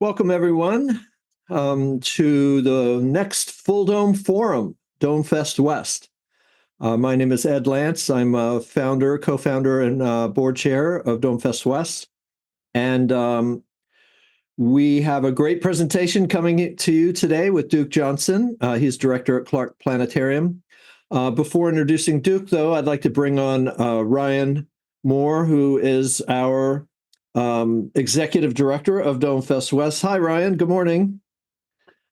Welcome, everyone, to the next Fulldome Forum, DomeFest West. My name is Ed Lance. I'm a founder, co-founder, and board chair of DomeFest West. And we have a great presentation coming to you today with Duke Johnson. He's director at Clark Planetarium. Before introducing Duke, though, I'd like to bring on Ryan Moore, who is our executive director of DomeFest West. Hi, Ryan. Good morning.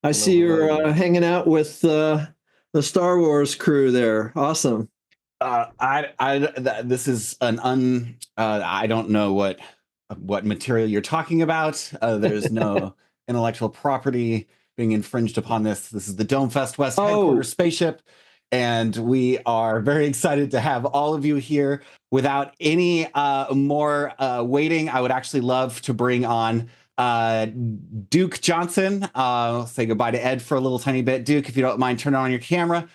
I see you're hanging out with the Star Wars crew there. Awesome. This is I don't know what material you're talking about. There's no intellectual property being infringed upon this. This is the DomeFest West headquarters spaceship. And we are very excited to have all of you here. Without any more waiting, I would actually love to bring on Duke Johnson. Say goodbye to Ed for a little tiny bit. Duke, if you don't mind, turn on your camera.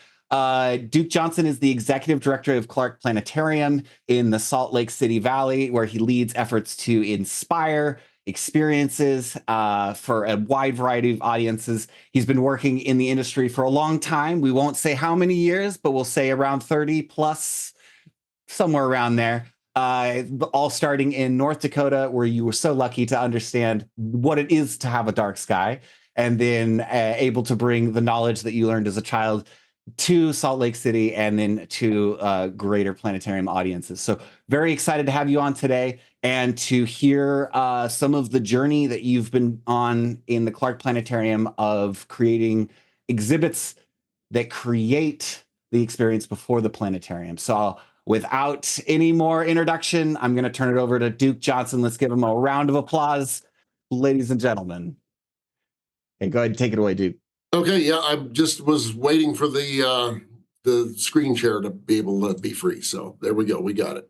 Duke Johnson is the executive director of Clark Planetarium in the Salt Lake City Valley, where he leads efforts to inspire experiences for a wide variety of audiences. He's been working in the industry for a long time. We won't say how many years, but we'll say around 30 plus, somewhere around there. All starting in North Dakota, where you were so lucky to understand what it is to have a dark sky, and then able to bring the knowledge that you learned as a child to Salt Lake City and then to greater planetarium audiences. So very excited to have you on today and to hear some of the journey that you've been on in the Clark Planetarium of creating exhibits that create the experience before the planetarium. So without any more introduction, I'm going to turn it over to Duke Johnson. Let's give him a round of applause, ladies and gentlemen. Hey, go ahead and take it away, Duke. Okay, yeah, I just was waiting for the screen share to be able to be free. So there we go, we got it.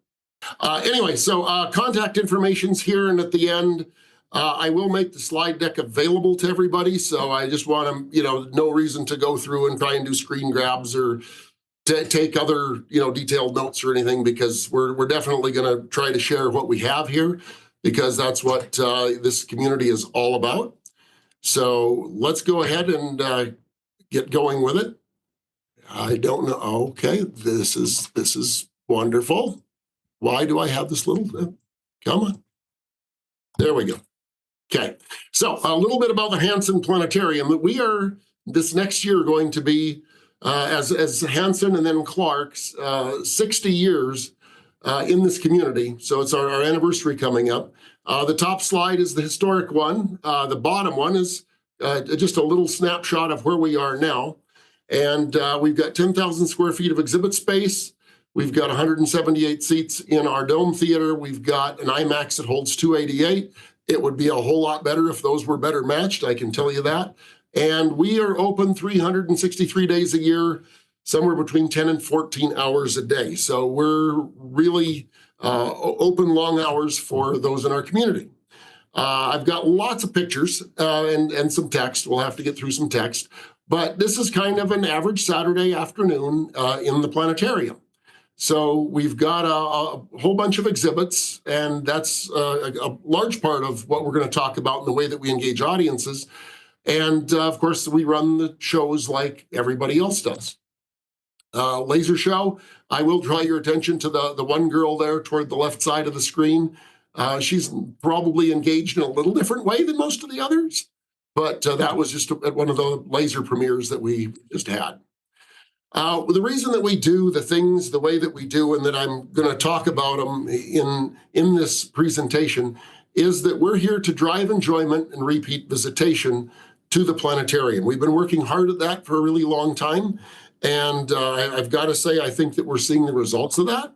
Anyway, so contact information's here, and at the end, I will make the slide deck available to everybody. So I just want to, no reason to go through and try and do screen grabs or take other, detailed notes or anything, because we're definitely going to try to share what we have here, because that's what this community is all about. So let's go ahead and get going with it. I don't know. Okay, this is wonderful. Why do I have this little? Come on. There we go. Okay, so a little bit about the Hansen Planetarium. We are this next year going to be as Hansen and then Clark's 60 years in this community. So it's our anniversary coming up. The top slide is the historic one. The bottom one is just a little snapshot of where we are now. And we've got 10,000 square feet of exhibit space. We've got 178 seats in our dome theater. We've got an IMAX that holds 288. It would be a whole lot better if those were better matched, I can tell you that. And we are open 363 days a year, somewhere between 10 and 14 hours a day. So we're really open long hours for those in our community. I've got lots of pictures and some text. We'll have to get through some text. But this is kind of an average Saturday afternoon in the planetarium. So we've got a whole bunch of exhibits, and that's a large part of what we're going to talk about in the way that we engage audiences. And of course, we run the shows like everybody else does. Laser show, I will draw your attention to the one girl there toward the left side of the screen. She's probably engaged in a little different way than most of the others, but that was just at one of the laser premieres that we just had. The reason that we do the things the way that we do, and that I'm going to talk about them in this presentation, is that we're here to drive enjoyment and repeat visitation to the planetarium. We've been working hard at that for a really long time. And I've got to say, I think that we're seeing the results of that.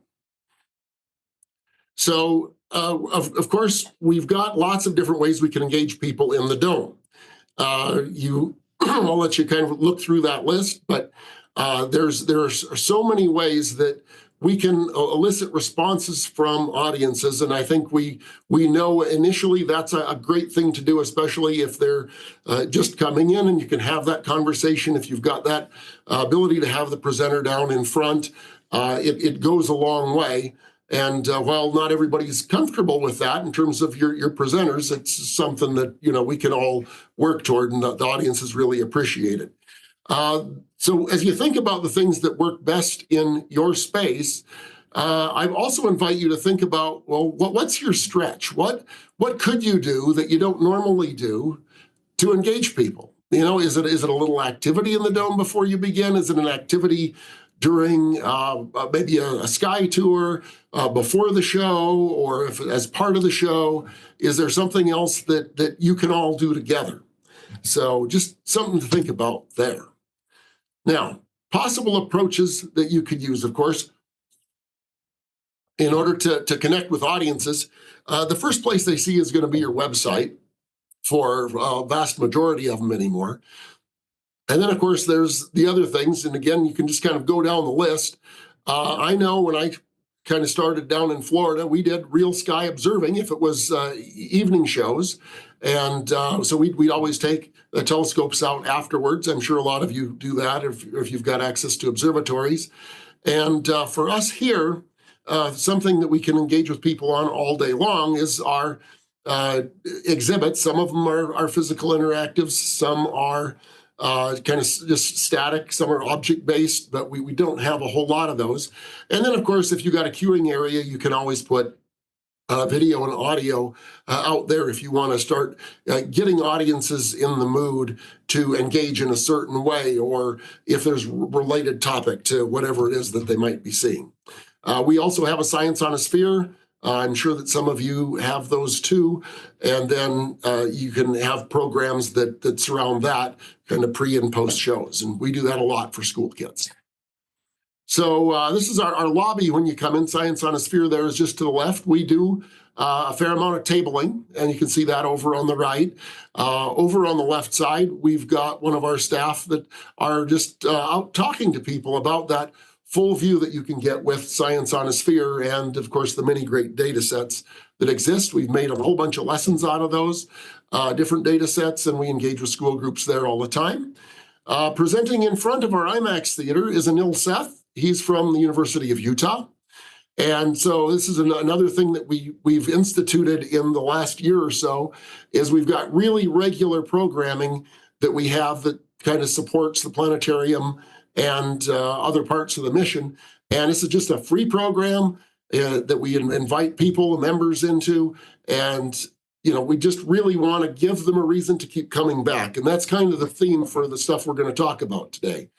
So, of course, we've got lots of different ways we can engage people in the dome. I'll let you kind of look through that list, but there are so many ways that we can elicit responses from audiences, and I think we know initially that's a great thing to do, especially if they're just coming in, and you can have that conversation. If you've got that ability to have the presenter down in front, it goes a long way. And while not everybody's comfortable with that in terms of your presenters, it's something that, we can all work toward, and the audiences really appreciate it. So as you think about the things that work best in your space, I also invite you to think about, well, what's your stretch? What could you do that you don't normally do to engage people? Is it a little activity in the dome before you begin? Is it an activity during maybe a sky tour before the show, or if as part of the show? Is there something else that you can all do together? So just something to think about there. Now, possible approaches that you could use, of course, in order to connect with audiences. The first place they see is going to be your website for a vast majority of them anymore. And then, of course, there's the other things. And again, you can just kind of go down the list. I know when I kind of started down in Florida, we did real sky observing if it was evening shows. And so we'd always take the telescopes out afterwards. I'm sure a lot of you do that if you've got access to observatories. And for us here, something that we can engage with people on all day long is our exhibits. Some of them are physical interactives, some are kind of just static, some are object-based, but we don't have a whole lot of those. And then, of course, if you got a queuing area, you can always put video and audio out there if you want to start getting audiences in the mood to engage in a certain way, or if there's related topic to whatever it is that they might be seeing. We also have a Science on a Sphere. I'm sure that some of you have those too. And then you can have programs that surround that kind of pre and post shows. And we do that a lot for school kids. So this is our lobby when you come in. Science on a Sphere there is just to the left. We do a fair amount of tabling, and you can see that over on the right. Over on the left side, we've got one of our staff that are just out talking to people about that full view that you can get with Science on a Sphere, and of course the many great data sets that exist. We've made a whole bunch of lessons out of those different data sets, and we engage with school groups there all the time. Presenting in front of our IMAX theater is Anil Seth. He's from the University of Utah. And so this is another thing that we've instituted in the last year or so, is we've got really regular programming that we have that kind of supports the planetarium and other parts of the mission. And this is just a free program that we invite people, members into. And, we just really want to give them a reason to keep coming back. And that's kind of the theme for the stuff we're going to talk about today.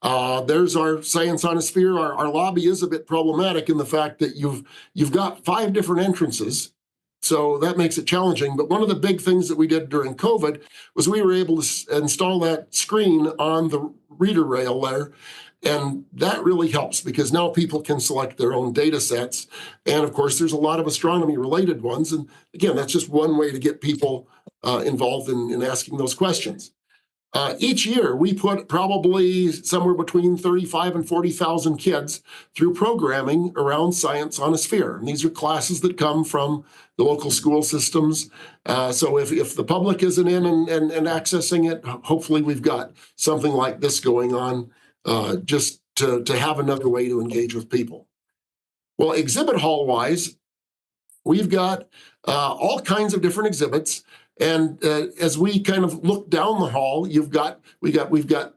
There's our Science on a Sphere. Our lobby is a bit problematic in the fact that you've got 5 different entrances. So that makes it challenging. But one of the big things that we did during COVID was we were able to install that screen on the reader rail there. And that really helps because now people can select their own data sets. And of course, there's a lot of astronomy related ones. And again, that's just one way to get people involved in asking those questions. Each year, we put probably somewhere between 35 and 40,000 kids through programming around Science on a Sphere. And these are classes that come from the local school systems. So if the public isn't in and accessing it, hopefully we've got something like this going on just to have another way to engage with people. Well, exhibit hall-wise, we've got all kinds of different exhibits. And as we kind of look down the hall, we've got,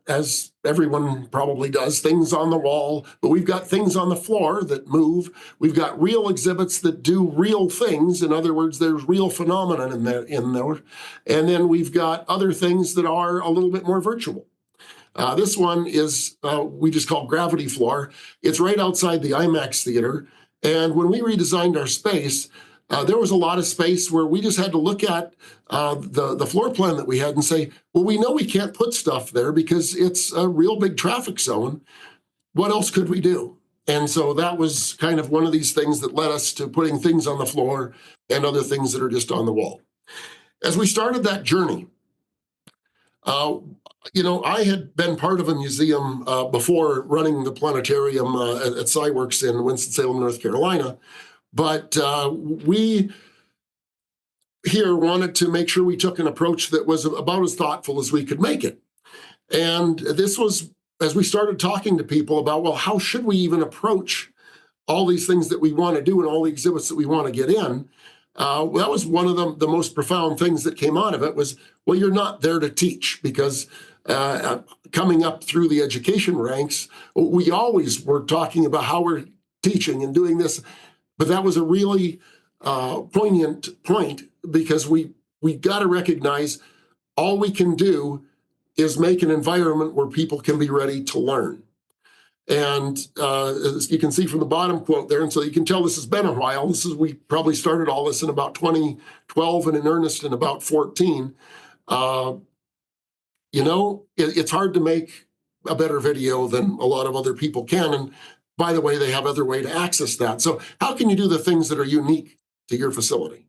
as everyone probably does, things on the wall, but we've got things on the floor that move. We've got real exhibits that do real things. In other words, there's real phenomenon in there. And then we've got other things that are a little bit more virtual. This one is, we just call Gravity Floor. It's right outside the IMAX theater. And when we redesigned our space, there was a lot of space where we just had to look at the floor plan that we had and say, well, we know we can't put stuff there because it's a real big traffic zone. What else could we do? And so that was kind of one of these things that led us to putting things on the floor and other things that are just on the wall. As we started that journey, I had been part of a museum before running the planetarium at SciWorks in Winston-Salem, North Carolina. But we here wanted to make sure we took an approach that was about as thoughtful as we could make it. And this was, as we started talking to people about, well, how should we even approach all these things that we want to do and all the exhibits that we want to get in, that was one of the most profound things that came out of it was, well, you're not there to teach, because coming up through the education ranks, we always were talking about how we're teaching and doing this, but that was a really poignant point, because we got to recognize all we can do is make an environment where people can be ready to learn. And as you can see from the bottom quote there, and so you can tell this has been a while. We probably started all this in about 2012 and in earnest in about 14. It's hard to make a better video than a lot of other people can. And by the way, they have other way to access that. So how can you do the things that are unique to your facility?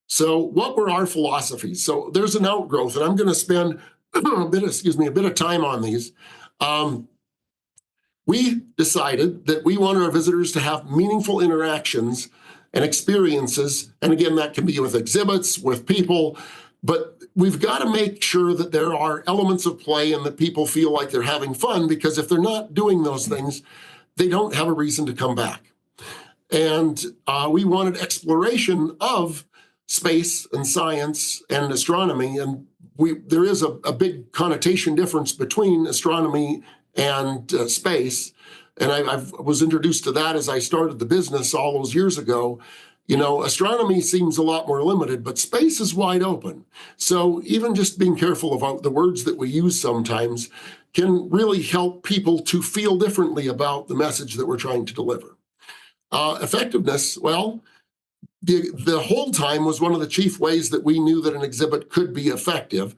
So what were our philosophies? So there's an outgrowth, and I'm going to spend a bit of time on these. We decided that we want our visitors to have meaningful interactions and experiences. And again, that can be with exhibits, with people, but we've got to make sure that there are elements of play and that people feel like they're having fun, because if they're not doing those things, they don't have a reason to come back. And we wanted exploration of space and science and astronomy. And there is a big connotation difference between astronomy and space. And I was introduced to that as I started the business all those years ago. Astronomy seems a lot more limited, but space is wide open. So even just being careful about the words that we use sometimes can really help people to feel differently about the message that we're trying to deliver. Effectiveness, well, the whole time was one of the chief ways that we knew that an exhibit could be effective.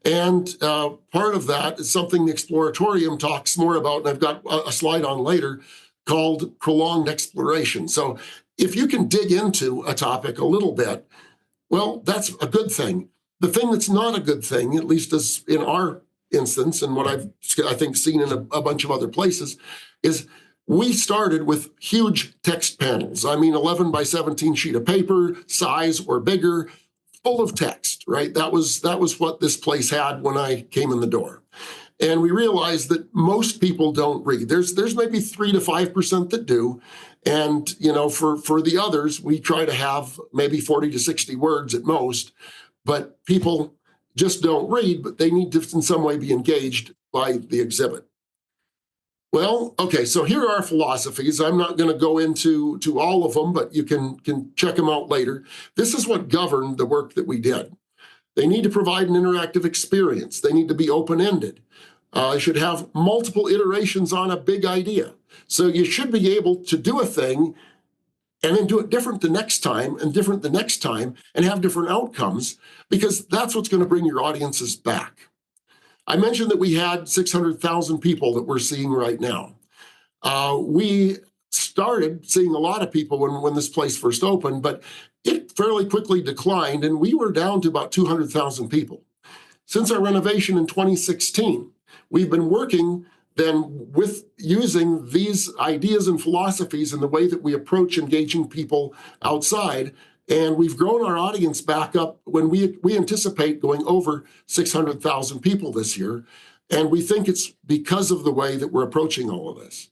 And part of that is something the Exploratorium talks more about, and I've got a slide on later, called prolonged exploration. So if you can dig into a topic a little bit, well, that's a good thing. The thing that's not a good thing, at least as in our instance, and what I think seen in a bunch of other places, is we started with huge text panels. I mean, 11 by 17 sheet of paper, size or bigger, full of text, right? That was what this place had when I came in the door. And we realized that most people don't read. There's maybe 3 to 5% that do. And, for the others, we try to have maybe 40 to 60 words at most, but people just don't read, but they need to in some way be engaged by the exhibit. Well, okay, so here are our philosophies. I'm not going to go into all of them, but you can check them out later. This is what governed the work that we did. They need to provide an interactive experience. They need to be open-ended. Should have multiple iterations on a big idea. So you should be able to do a thing and then do it different the next time and different the next time and have different outcomes, because that's what's going to bring your audiences back. I mentioned that we had 600,000 people that we're seeing right now. We started seeing a lot of people when this place first opened, but it fairly quickly declined, and we were down to about 200,000 people. Since our renovation in 2016, we've been working then with using these ideas and philosophies in the way that we approach engaging people outside. And we've grown our audience back up when we anticipate going over 600,000 people this year. And we think it's because of the way that we're approaching all of this.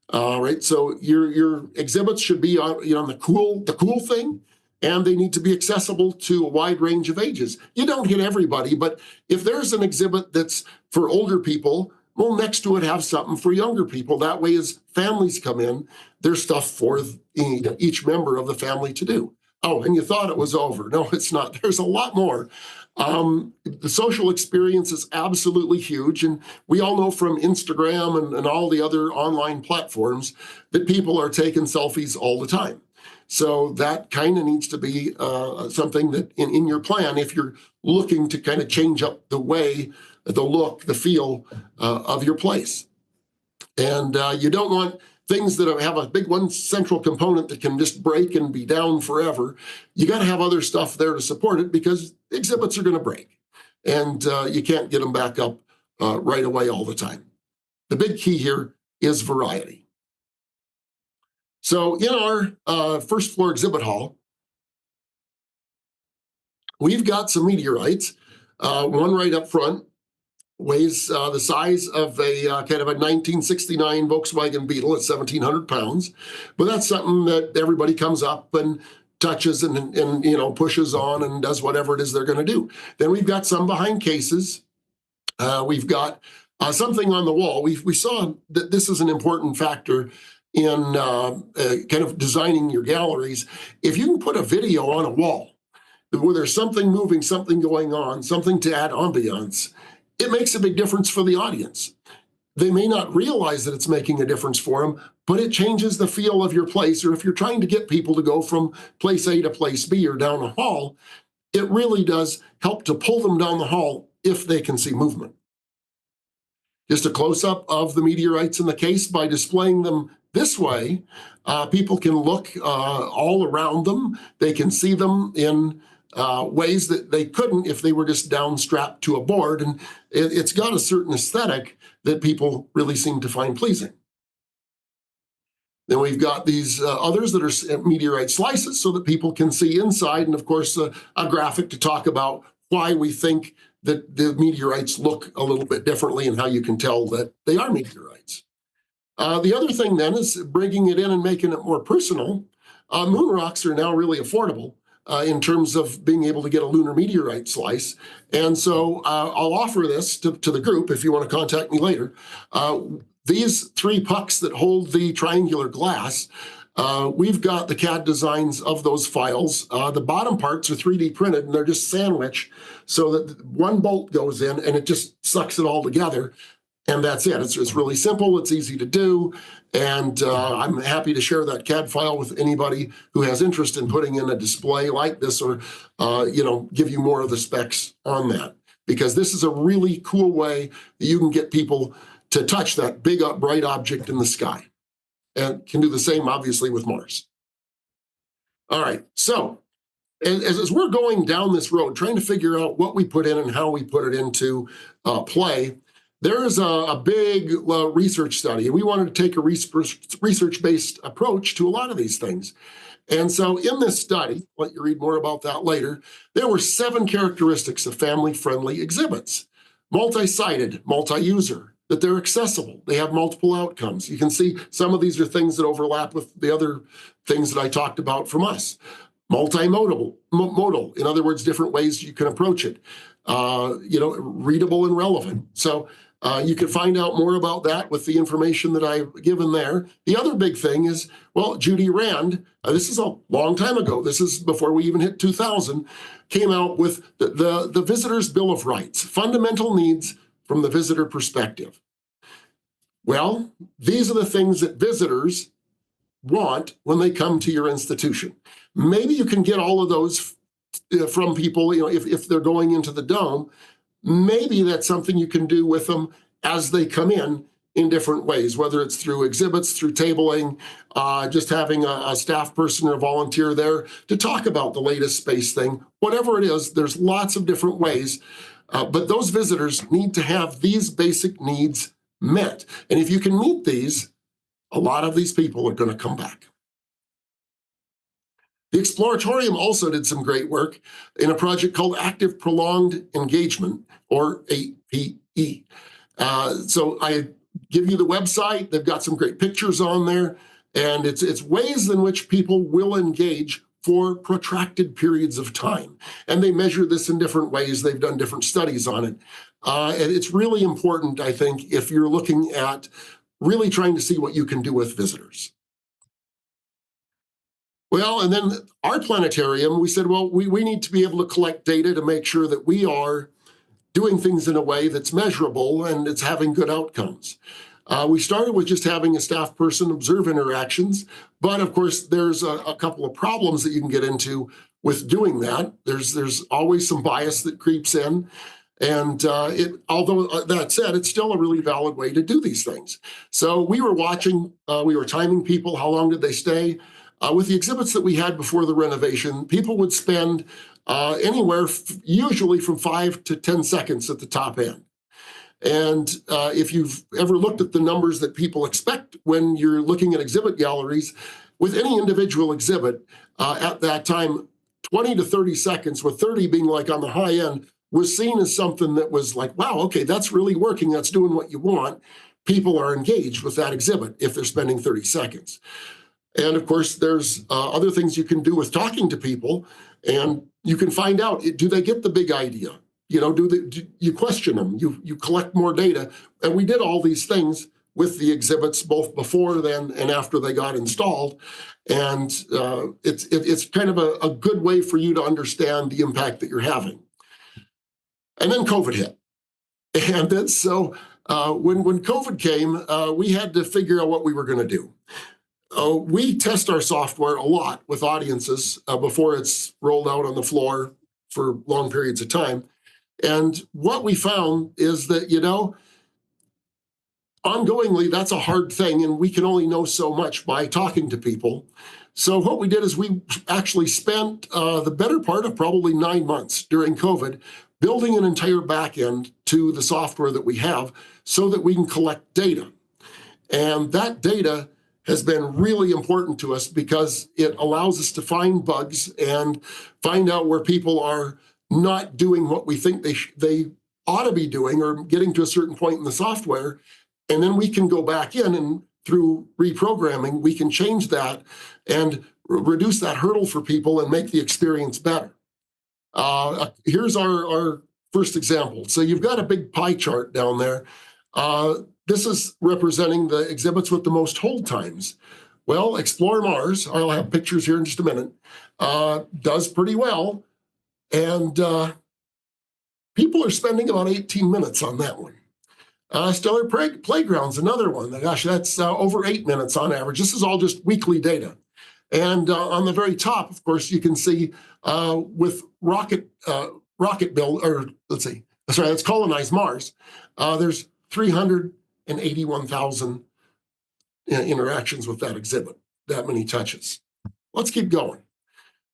All right, so your exhibits should be on, the cool thing, and they need to be accessible to a wide range of ages. You don't hit everybody, but if there's an exhibit that's for older people, well, next to it have something for younger people. That way, as families come in, there's stuff for each member of the family to do. Oh, and you thought it was over. No, it's not. There's a lot more. The social experience is absolutely huge. And we all know from Instagram and all the other online platforms that people are taking selfies all the time. So that kind of needs to be something that in your plan, if you're looking to kind of change up the way, the look, the feel of your place. And you don't want things that have a big one central component that can just break and be down forever. You got to have other stuff there to support it, because exhibits are going to break, and you can't get them back up right away all the time. The big key here is variety. So in our first floor exhibit hall, we've got some meteorites, one right up front. weighs the size of a kind of a 1969 Volkswagen Beetle at 1,700 pounds. But that's something that everybody comes up and touches and pushes on and does whatever it is they're going to do. Then we've got some behind cases. We've got something on the wall. We saw that this is an important factor in kind of designing your galleries. If you can put a video on a wall where there's something moving, something going on, something to add ambiance, it makes a big difference for the audience. They may not realize that it's making a difference for them, but it changes the feel of your place. Or if you're trying to get people to go from place A to place B or down a hall, it really does help to pull them down the hall if they can see movement. Just a close-up of the meteorites in the case. By displaying them this way, people can look all around them. They can see them in ways that they couldn't if they were just down strapped to a board. And it's got a certain aesthetic that people really seem to find pleasing. Then we've got these others that are meteorite slices so that people can see inside. And of course, a graphic to talk about why we think that the meteorites look a little bit differently and how you can tell that they are meteorites. The other thing then is bringing it in and making it more personal. Moon rocks are now really affordable in terms of being able to get a lunar meteorite slice. And so I'll offer this to the group if you want to contact me later. These 3 pucks that hold the triangular glass, we've got the CAD designs of those files. The bottom parts are 3D printed and they're just sandwiched so that one bolt goes in and it just sucks it all together. And that's it. It's really simple. It's easy to do. And I'm happy to share that CAD file with anybody who has interest in putting in a display like this or, give you more of the specs on that. Because this is a really cool way that you can get people to touch that big, bright object in the sky. And can do the same, obviously, with Mars. All right. So as we're going down this road, trying to figure out what we put in and how we put it into play, there is a big research study, and we wanted to take a research-based approach to a lot of these things. And so in this study, I'll let you read more about that later, there were 7 characteristics of family-friendly exhibits. Multi-sided, multi-user, that they're accessible, they have multiple outcomes. You can see some of these are things that overlap with the other things that I talked about from us. Multimodal, in other words, different ways you can approach it. Readable and relevant. So you can find out more about that with the information that I've given there. The other big thing is, Judy Rand, this is a long time ago, this is before we even hit 2000, came out with the Visitor's Bill of Rights, fundamental needs from the visitor perspective. Well, these are the things that visitors want when they come to your institution. Maybe you can get all of those from people, if they're going into the dome. Maybe that's something you can do with them as they come in different ways, whether it's through exhibits, through tabling, just having a staff person or a volunteer there to talk about the latest space thing. Whatever it is, there's lots of different ways. But those visitors need to have these basic needs met. And if you can meet these, a lot of these people are going to come back. The Exploratorium also did some great work in a project called Active Prolonged Engagement, or APE. So I give you the website. They've got some great pictures on there. And it's ways in which people will engage for protracted periods of time. And they measure this in different ways. They've done different studies on it. And it's really important, I think, if you're looking at really trying to see what you can do with visitors. Well, and then our planetarium, we said, we need to be able to collect data to make sure that we are doing things in a way that's measurable and it's having good outcomes. We started with just having a staff person observe interactions, but of course, there's a couple of problems that you can get into with doing that. There's always some bias that creeps in. And although that said, it's still a really valid way to do these things. So we were watching, we were timing people, how long did they stay? With the exhibits that we had before the renovation, people would spend anywhere usually from 5 to 10 seconds at the top end. And if you've ever looked at the numbers that people expect when you're looking at exhibit galleries, with any individual exhibit at that time, 20 to 30 seconds, with 30 being like on the high end, was seen as something that was like, wow, okay, that's really working. That's doing what you want. People are engaged with that exhibit if they're spending 30 seconds. And of course, there's other things you can do with talking to people, and you can find out, do they get the big idea? You know, do you question them? You collect more data. And we did all these things with the exhibits, both before then and after they got installed. And it's kind of a good way for you to understand the impact that you're having. And then COVID hit. And then so when COVID came, we had to figure out what we were going to do. We test our software a lot with audiences before it's rolled out on the floor for long periods of time. And what we found is that, you know, ongoingly, that's a hard thing, and we can only know so much by talking to people. So what we did is we actually spent the better part of probably 9 months during COVID building an entire backend to the software that we have so that we can collect data. And that data has been really important to us because it allows us to find bugs and find out where people are not doing what we think they ought to be doing or getting to a certain point in the software. And then we can go back in and through reprogramming, we can change that and reduce that hurdle for people and make the experience better. Here's our first example. So you've got a big pie chart down there. This is representing the exhibits with the most hold times. Well, Explore Mars, I'll have pictures here in just a minute, does pretty well. And people are spending about 18 minutes on that one. Stellar Playground's another one. Gosh, that's over 8 minutes on average. This is all just weekly data. And on the very top, of course, you can see with Rocket Build, or let's Colonize Mars, there's 381,000 interactions with that exhibit, that many touches. Let's keep going.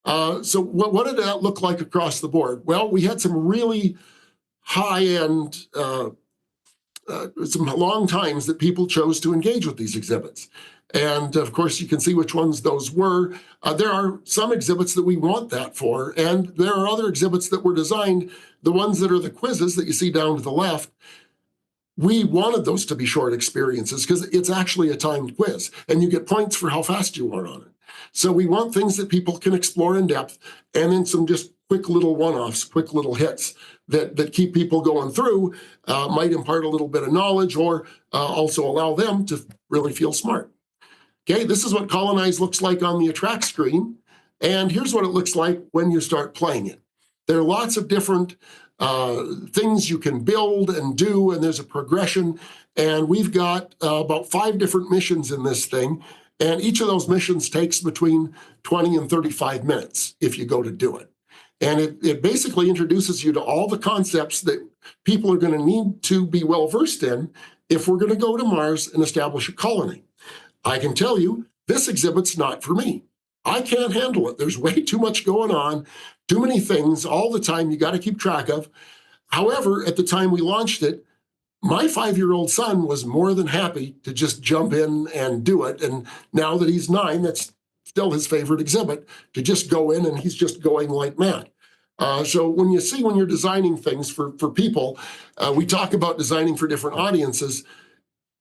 So what did that look like across the board? Well, we had some really high-end, some long times that people chose to engage with these exhibits. And of course, you can see which ones those were. There are some exhibits that we want that for, and there are other exhibits that were designed, the ones that are the quizzes that you see down to the left. We wanted those to be short experiences because it's actually a timed quiz, and you get points for how fast you are on it. So we want things that people can explore in depth, and then some just quick little one-offs, quick little hits that keep people going through, might impart a little bit of knowledge or also allow them to really feel smart. Okay, this is what Colonize looks like on the Attract screen, and here's what it looks like when you start playing it. There are lots of different things you can build and do, and there's a progression, and we've got about 5 different missions in this thing, and each of those missions takes between 20 and 35 minutes if you go to do it. And it basically introduces you to all the concepts that people are going to need to be well-versed in if we're going to go to Mars and establish a colony. I can tell you, this exhibit's not for me. I can't handle it. There's way too much going on, too many things all the time you got to keep track of. However, at the time we launched it, my 5-year-old son was more than happy to just jump in and do it. And now that he's 9, that's still his favorite exhibit, to just go in, and he's just going like mad. So when you're designing things for people, we talk about designing for different audiences.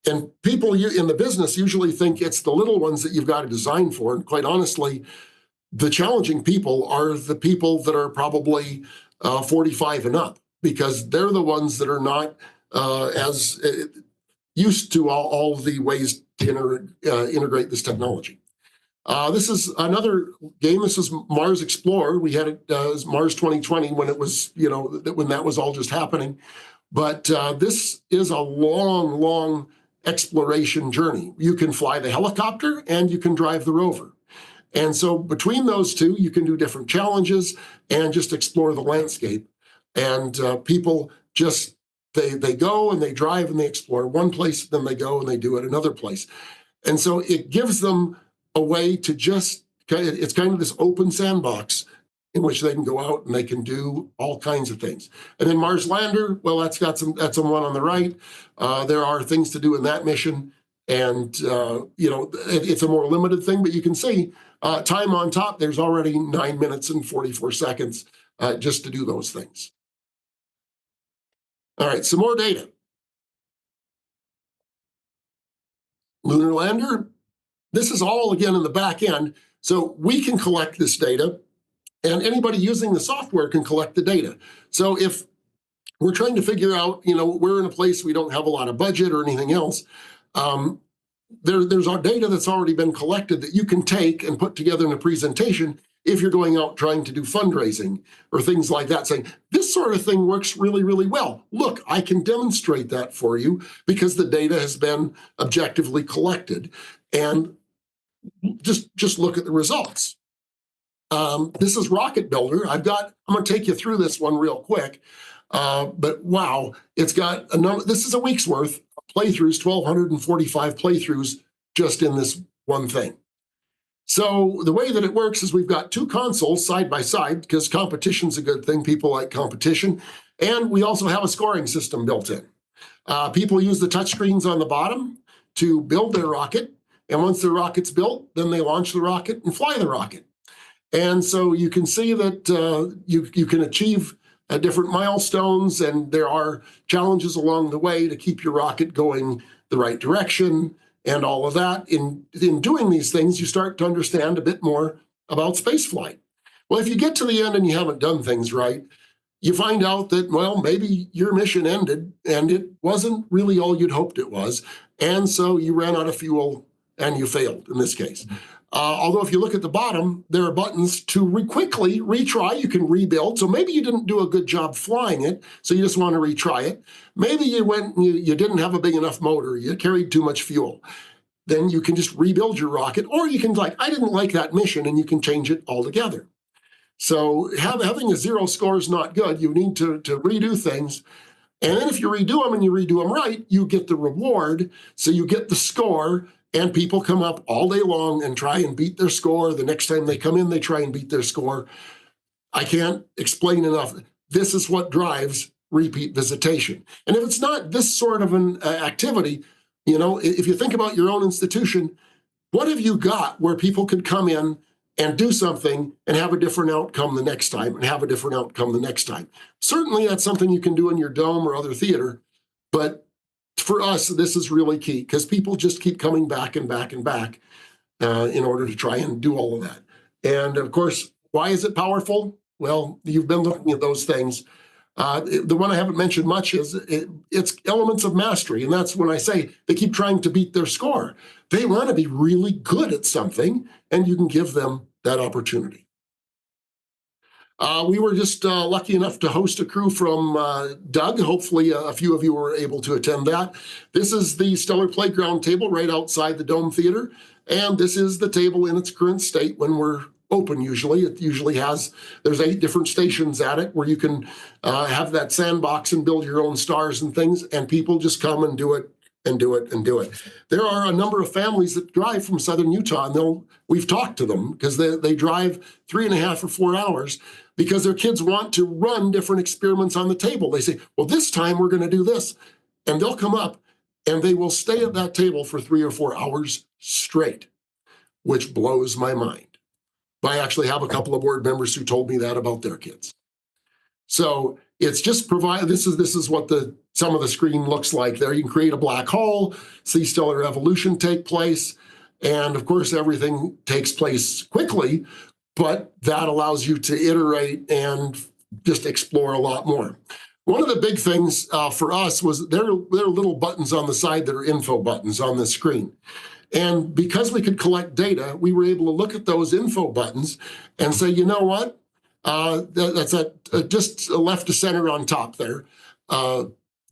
And people in the business usually think it's the little ones that you've got to design for. And quite honestly, the challenging people are the people that are probably 45 and up, because they're the ones that are not as used to all the ways to integrate this technology. This is another game. This is Mars Explorer. We had it as Mars 2020 when it was, when that was all just happening. But this is a long, long exploration journey. You can fly the helicopter and you can drive the rover. And so between those two, you can do different challenges and just explore the landscape. And people just, they go and they drive and they explore one place, then they go and they do it another place. And so it gives them a way to just, it's kind of this open sandbox in which they can go out and they can do all kinds of things. And then Mars Lander, well, that's the one on the right. There are things to do in that mission. And, it's a more limited thing, but you can see time on top, there's already 9 minutes and 44 seconds just to do those things. All right, some more data. Lunar lander, this is all again in the back end. So we can collect this data and anybody using the software can collect the data. So if we're trying to figure out, we're in a place we don't have a lot of budget or anything else, there's our data that's already been collected that you can take and put together in a presentation if you're going out trying to do fundraising or things like that, saying, this sort of thing works really, really well. Look, I can demonstrate that for you because the data has been objectively collected. And just look at the results. This is Rocket Builder. I'm going to take you through this one real quick. But wow, it's got a number. This is a week's worth of playthroughs, 1,245 playthroughs just in this one thing. So the way that it works is we've got two consoles side by side because competition's a good thing. People like competition. And we also have a scoring system built in. People use the touchscreens on the bottom to build their rocket. And once the rocket's built, then they launch the rocket and fly the rocket. And so you can see that you can achieve different milestones, and there are challenges along the way to keep your rocket going the right direction and all of that. In doing these things, you start to understand a bit more about spaceflight. Well, if you get to the end and you haven't done things right, you find out that, well, maybe your mission ended and it wasn't really all you'd hoped it was. And so you ran out of fuel and you failed in this case. Although if you look at the bottom, there are buttons to quickly retry. You can rebuild. So maybe you didn't do a good job flying it, so you just want to retry it. Maybe you didn't have a big enough motor. You carried too much fuel. Then you can just rebuild your rocket, or you can I didn't like that mission, and you can change it altogether. So having a zero score is not good. You need to redo things. And then if you redo them and you redo them right, you get the reward. So you get the score. And people come up all day long and try and beat their score. The next time they come in, they try and beat their score. I can't explain enough. This is what drives repeat visitation. And if it's not this sort of an activity, if you think about your own institution, what have you got where people could come in and do something and have a different outcome the next time and have a different outcome the next time? Certainly that's something you can do in your dome or other theater, but for us, this is really key because people just keep coming back and back and back in order to try and do all of that. And of course, why is it powerful? Well, you've been looking at those things. The one I haven't mentioned much is it's elements of mastery. And that's when I say they keep trying to beat their score. They want to be really good at something, and you can give them that opportunity. We were just lucky enough to host a crew from Doug. Hopefully a few of you were able to attend that. This is the Stellar Playground table right outside the Dome Theater. And this is the table in its current state when we're open usually. It usually there's 8 different stations at it where you can have that sandbox and build your own stars and things. And people just come and do it and do it and do it. There are a number of families that drive from Southern Utah, and we've talked to them because they drive 3.5 or 4 hours because their kids want to run different experiments on the table. They say, well, this time we're going to do this. And they'll come up and they will stay at that table for 3 or 4 hours straight, which blows my mind. I actually have a couple of board members who told me that about their kids. So it's just this is what some of the screen looks like there. You can create a black hole, see stellar evolution take place. And of course, everything takes place quickly, but that allows you to iterate and just explore a lot more. One of the big things for us was there are little buttons on the side that are info buttons on the screen. And because we could collect data, we were able to look at those info buttons and say, you know what? That's just left to center on top there.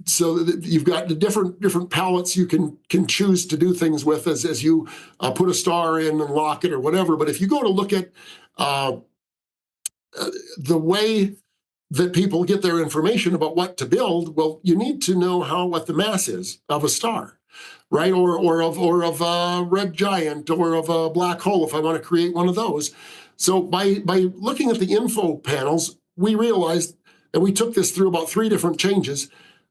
So you've got the different palettes you can choose to do things with as you put a star in and lock it or whatever. But if you go to look at the way that people get their information about what to build, well, you need to know what the mass is of a star, right? Or of a red giant or of a black hole if I want to create one of those. So by looking at the info panels, we realized, and we took this through about 3 different changes,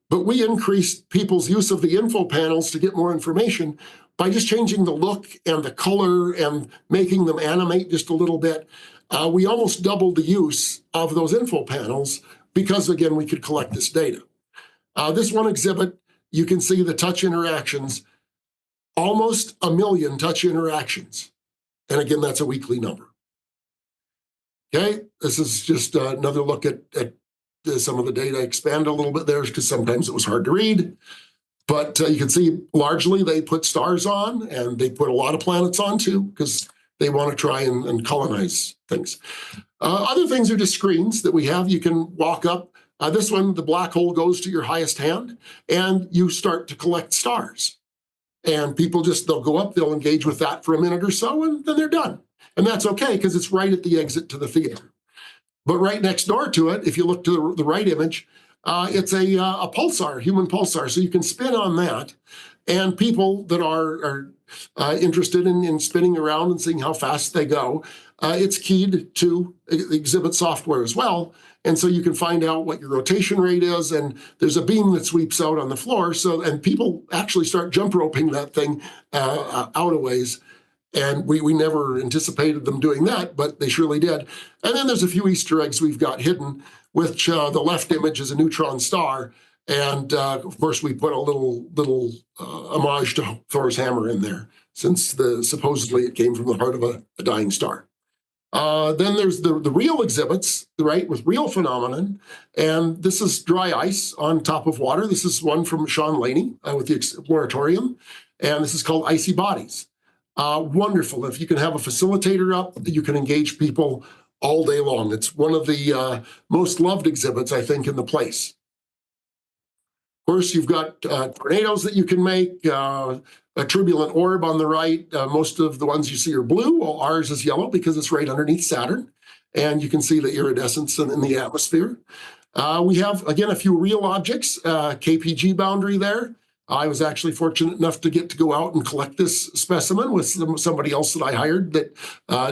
but we increased people's use of the info panels to get more information by just changing the look and the color and making them animate just a little bit. We almost doubled the use of those info panels because, again, we could collect this data. This one exhibit, you can see the touch interactions, almost 1 million touch interactions. And again, that's a weekly number. Okay, this is just another look at some of the data. Expand a little bit there because sometimes it was hard to read. But you can see largely they put stars on, and they put a lot of planets on too because they want to try and colonize things. Other things are just screens that we have. You can walk up. This one, the black hole goes to your highest hand, and you start to collect stars. And people they'll go up, they'll engage with that for a minute or so, and then they're done. And that's okay because it's right at the exit to the theater. But right next door to it, if you look to the right image, it's a pulsar, human pulsar. So you can spin on that. And people that are interested in spinning around and seeing how fast they go, it's keyed to exhibit software as well. And so you can find out what your rotation rate is, and there's a beam that sweeps out on the floor. And people actually start jump roping that thing out a ways. And we never anticipated them doing that, but they surely did. And then there's a few Easter eggs we've got hidden, which the left image is a neutron star. And of course, we put a little homage to Thor's hammer in there, since supposedly it came from the heart of a dying star. Then there's the real exhibits, right, with real phenomenon. And this is dry ice on top of water. This is one from Sean Laney with the Experiential. And this is called Icy Bodies. Wonderful. If you can have a facilitator up, you can engage people all day long. It's one of the most loved exhibits, I think, in the place. Of course, you've got tornadoes that you can make, a turbulent orb on the right. Most of the ones you see are blue. Well, ours is yellow because it's right underneath Saturn. And you can see the iridescence in the atmosphere. We have, again, a few real objects, KPG boundary there. I was actually fortunate enough to get to go out and collect this specimen with somebody else that I hired that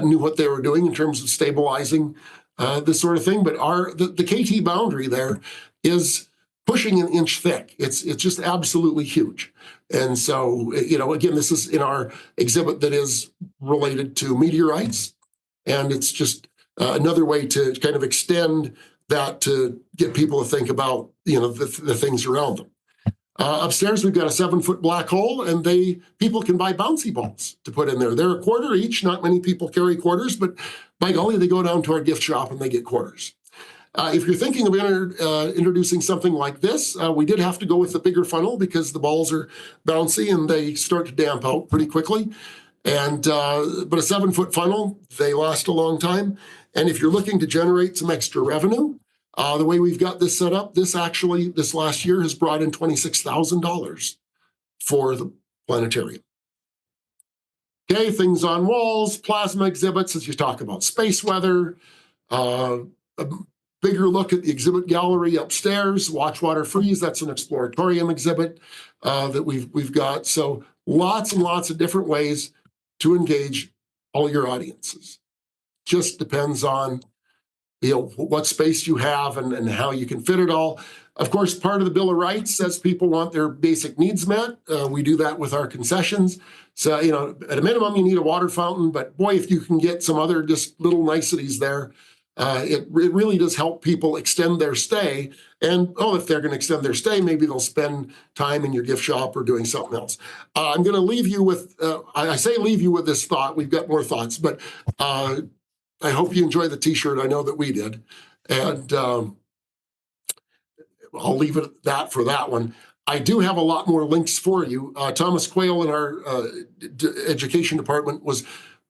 knew what they were doing in terms of stabilizing this sort of thing. But the KT boundary there is pushing an inch thick. It's just absolutely huge. And so, again, this is in our exhibit that is related to meteorites. And it's just another way to kind of extend that to get people to think about, the things around them. Upstairs, we've got a 7-foot black hole, and people can buy bouncy balls to put in there. They're a quarter each. Not many people carry quarters, but by golly, they go down to our gift shop and they get quarters. If you're thinking of introducing something like this, we did have to go with the bigger funnel because the balls are bouncy and they start to damp out pretty quickly. But a 7-foot funnel, they last a long time. And if you're looking to generate some extra revenue, the way we've got this set up, this last year has brought in $26,000 for the planetarium. Okay, things on walls, plasma exhibits, as you talk about space weather, a bigger look at the exhibit gallery upstairs, Watch Water Freeze, that's an Exploratorium exhibit that we've got. So lots and lots of different ways to engage all your audiences. Just depends on what space you have and how you can fit it all. Of course, part of the Bill of Rights says people want their basic needs met. We do that with our concessions. So, at a minimum, you need a water fountain, but boy, if you can get some other just little niceties there, it really does help people extend their stay. And, if they're going to extend their stay, maybe they'll spend time in your gift shop or doing something else. I'm going to leave you with, I say leave you with this thought. We've got more thoughts, but I hope you enjoy the t-shirt. I know that we did. And I'll leave it at that for that one. I do have a lot more links for you. Thomas Quayle in our education department was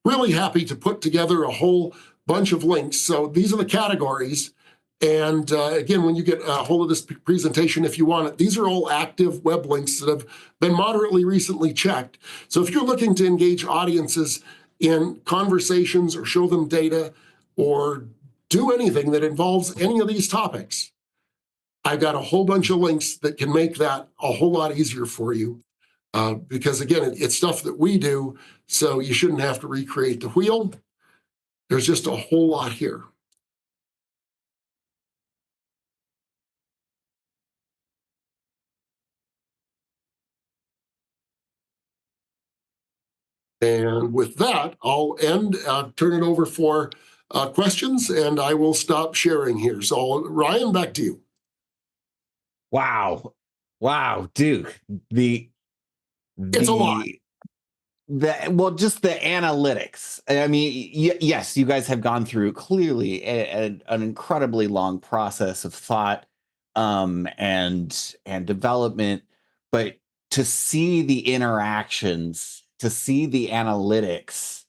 really happy to put together a whole bunch of links. So these are the categories. And again, when you get a hold of this presentation, if you want it, these are all active web links that have been moderately recently checked. So if you're looking to engage audiences in conversations or show them data or do anything that involves any of these topics, I've got a whole bunch of links that can make that a whole lot easier for you. Because again, it's stuff that we do, so you shouldn't have to recreate the wheel. There's just a whole lot here. And with that, I'll turn it over for questions, and I will stop sharing here. So Ryan, back to you. Wow. Wow, Duke, the It's a lot. well, just the analytics. I mean, yes, you guys have gone through clearly an incredibly long process of thought, and development, but to see the interactions, to see the analytics,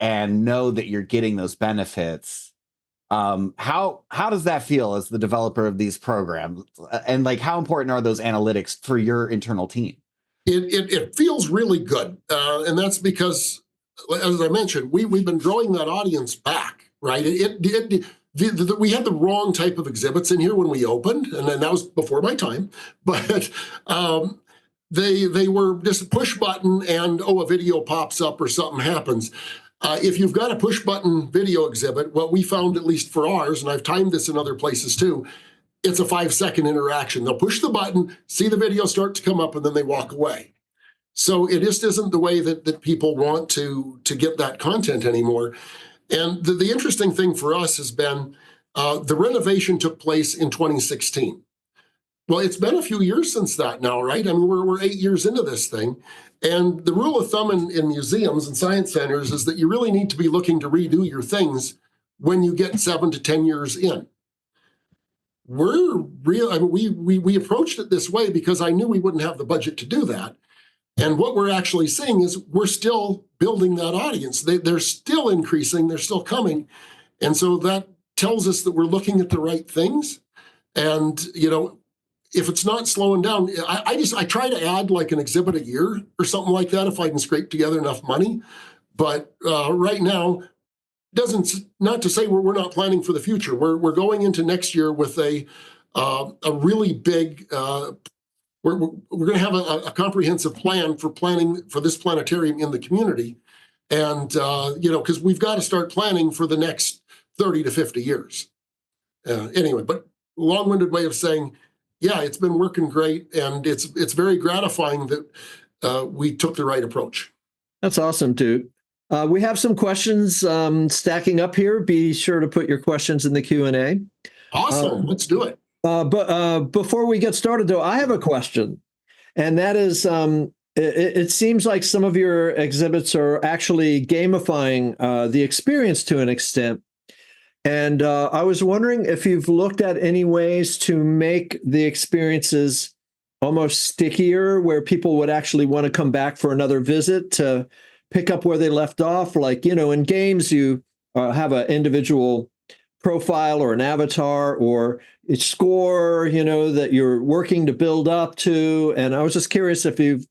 and know that you're getting those benefits. How does that feel as the developer of these programs? And like, how important are those analytics for your internal team? It feels really good, and that's because, as I mentioned, we've been growing that audience back, right? We had the wrong type of exhibits in here when we opened, and then that was before my time. But they were just a push button, and a video pops up or something happens. If you've got a push button video exhibit, what we found, at least for ours, and I've timed this in other places too, it's a 5-second interaction. They'll push the button, see the video start to come up, and then they walk away. So it just isn't the way that people want to get that content anymore. And the interesting thing for us has been the renovation took place in 2016. Well, it's been a few years since that now, right? I mean, we're 8 years into this thing. And the rule of thumb in museums and science centers is that you really need to be looking to redo your things when you get 7 to 10 years in. I mean, we approached it this way because I knew we wouldn't have the budget to do that. And what we're actually seeing is we're still building that audience. They're still increasing, they're still coming. And so that tells us that we're looking at the right things. And, if it's not slowing down, I try to add like an exhibit a year or something like that if I can scrape together enough money. But right now, not to say we're not planning for the future. We're going into next year with a really big. We're going to have a comprehensive plan for planning for this planetarium in the community, and because we've got to start planning for the next 30 to 50 years. Anyway, but long-winded way of saying, yeah, it's been working great, and it's very gratifying that we took the right approach. That's awesome, Duke. We have some questions stacking up here. Be sure to put your questions in the Q&A. Awesome. Let's do it. But before we get started, though, I have a question. And that is, it seems like some of your exhibits are actually gamifying the experience to an extent. And I was wondering if you've looked at any ways to make the experiences almost stickier, where people would actually want to come back for another visit to pick up where they left off. Like, in games, you have an individual profile or an avatar or a score, that you're working to build up to. And I was just curious if you've,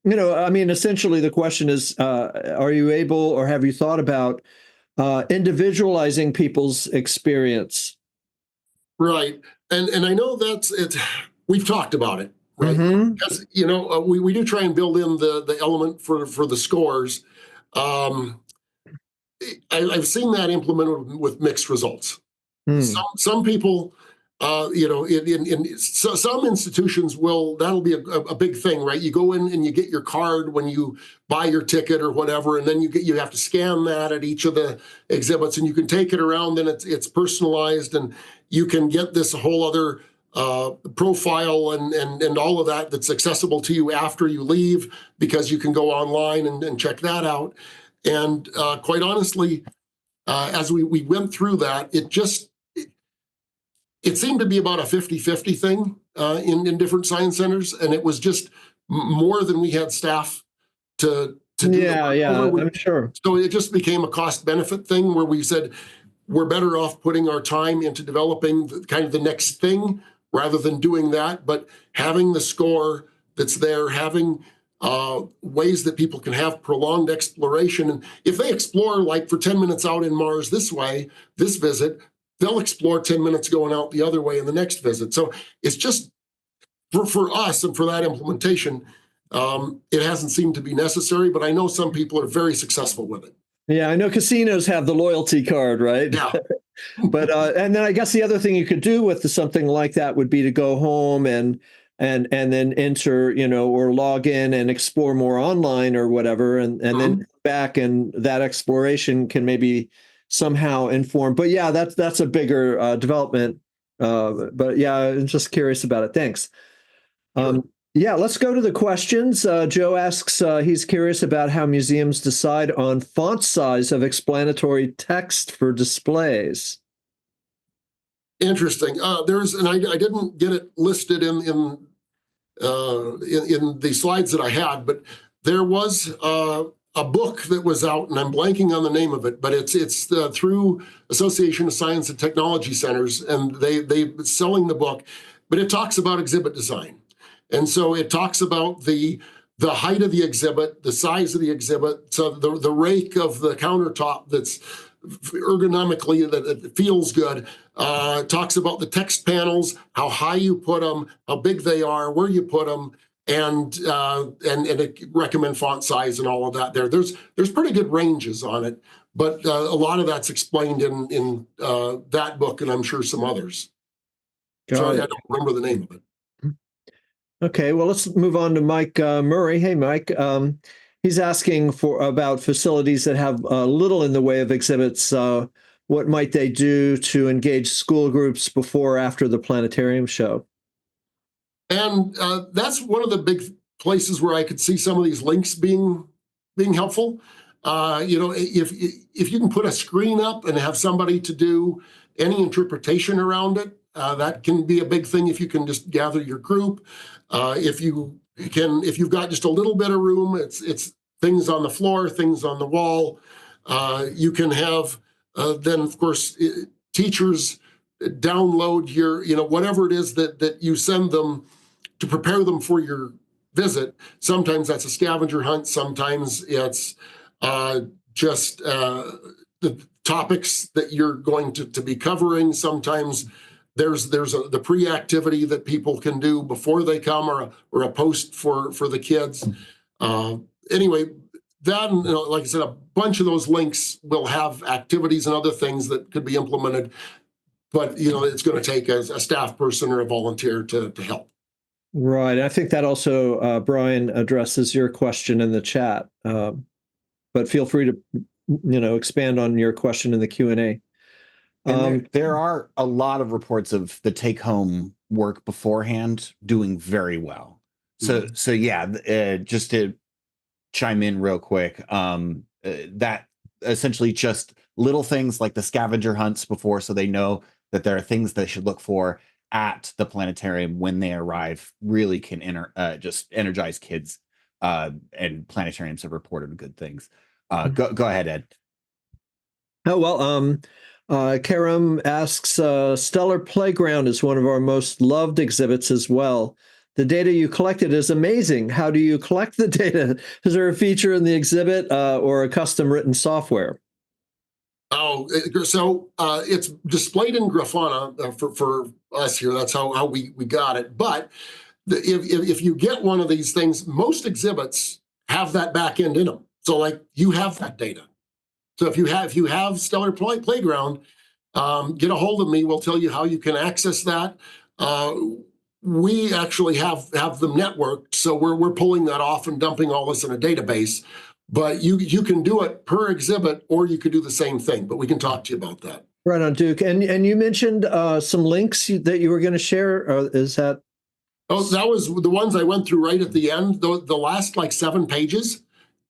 essentially the question is, are you able or have you thought about individualizing people's experience? Right. And I know that's it. We've talked about it. Right. Mm-hmm. Because, we do try and build in the element for the scores. I've seen that implemented with mixed results. Some people, in some institutions that'll be a big thing, right? You go in and you get your card when you buy your ticket or whatever, and then you have to scan that at each of the exhibits, and you can take it around, and it's personalized, and you can get this whole other profile and all of that's accessible to you after you leave, because you can go online and check that out. And quite honestly, as we went through that, it seemed to be about a 50-50 thing in different science centers, and it was just more than we had staff to do. Yeah, I'm sure. So it just became a cost-benefit thing where we said we're better off putting our time into developing kind of the next thing rather than doing that, but having the score that's there, having ways that people can have prolonged exploration. And if they explore like for 10 minutes out in Mars this way, this visit, they'll explore 10 minutes going out the other way in the next visit. So it's just for us and for that implementation, it hasn't seemed to be necessary, but I know some people are very successful with it. Yeah, I know casinos have the loyalty card, right? Yeah. But and then I guess the other thing you could do with something like that would be to go home and then enter, or log in and explore more online or whatever, and then back, and that exploration can maybe somehow inform. But yeah, that's a bigger development. But yeah, I'm just curious about it. Thanks. Yeah, let's go to the questions. Joe asks, he's curious about how museums decide on font size of explanatory text for displays. Interesting. And I didn't get it listed in the slides that I had, but there was a book that was out, and I'm blanking on the name of it, but it's through Association of Science and Technology Centers, and they selling the book, but it talks about exhibit design. And so it talks about the height of the exhibit, the size of the exhibit, so the rake of the countertop that's ergonomically that feels good. Talks about the text panels, how high you put them, how big they are, where you put them, and it recommend font size and all of that. There's pretty good ranges on it, but a lot of that's explained in that book, and I'm sure some others. Sorry, I don't remember the name of it. Okay, well, let's move on to Mike Murray. Hey, Mike. He's asking about facilities that have little in the way of exhibits. What might they do to engage school groups before or after the planetarium show? And that's one of the big places where I could see some of these links being helpful. If you can put a screen up and have somebody to do any interpretation around it, that can be a big thing if you can just gather your group. If you've got just a little bit of room, it's things on the floor, things on the wall. You can have then, of course, teachers download your, whatever it is that you send them to prepare them for your visit. Sometimes that's a scavenger hunt. Sometimes it's just the topics that you're going to be covering. Sometimes there's the pre-activity that people can do before they come, or a post for the kids. Anyway, that, like I said, a bunch of those links will have activities and other things that could be implemented, but it's going to take a staff person or a volunteer to help. Right. I think that also, Brian, addresses your question in the chat, but feel free to expand on your question in the Q&A. There are a lot of reports of the take-home work beforehand doing very well. So yeah, just to chime in real quick, that essentially just little things like the scavenger hunts before, so they know that there are things they should look for at the planetarium when they arrive, really can just energize kids. And planetariums have reported good things. Go ahead, Ed. Oh, well, Karam asks, Stellar Playground is one of our most loved exhibits as well. The data you collected is amazing. How do you collect the data? Is there a feature in the exhibit or a custom written software? Oh, so it's displayed in Grafana for us here. That's how we got it. But if you get one of these things, most exhibits have that back end in them. So like you have that data. So if you have Stellar Playground, get a hold of me. We'll tell you how you can access that. We actually have them networked, so we're pulling that off and dumping all this in a database. But you can do it per exhibit, or you could do the same thing. But we can talk to you about that. Right on, Duke. And you mentioned some links that you were going to share. Is that? Oh, that was the ones I went through right at the end. The last 7 pages.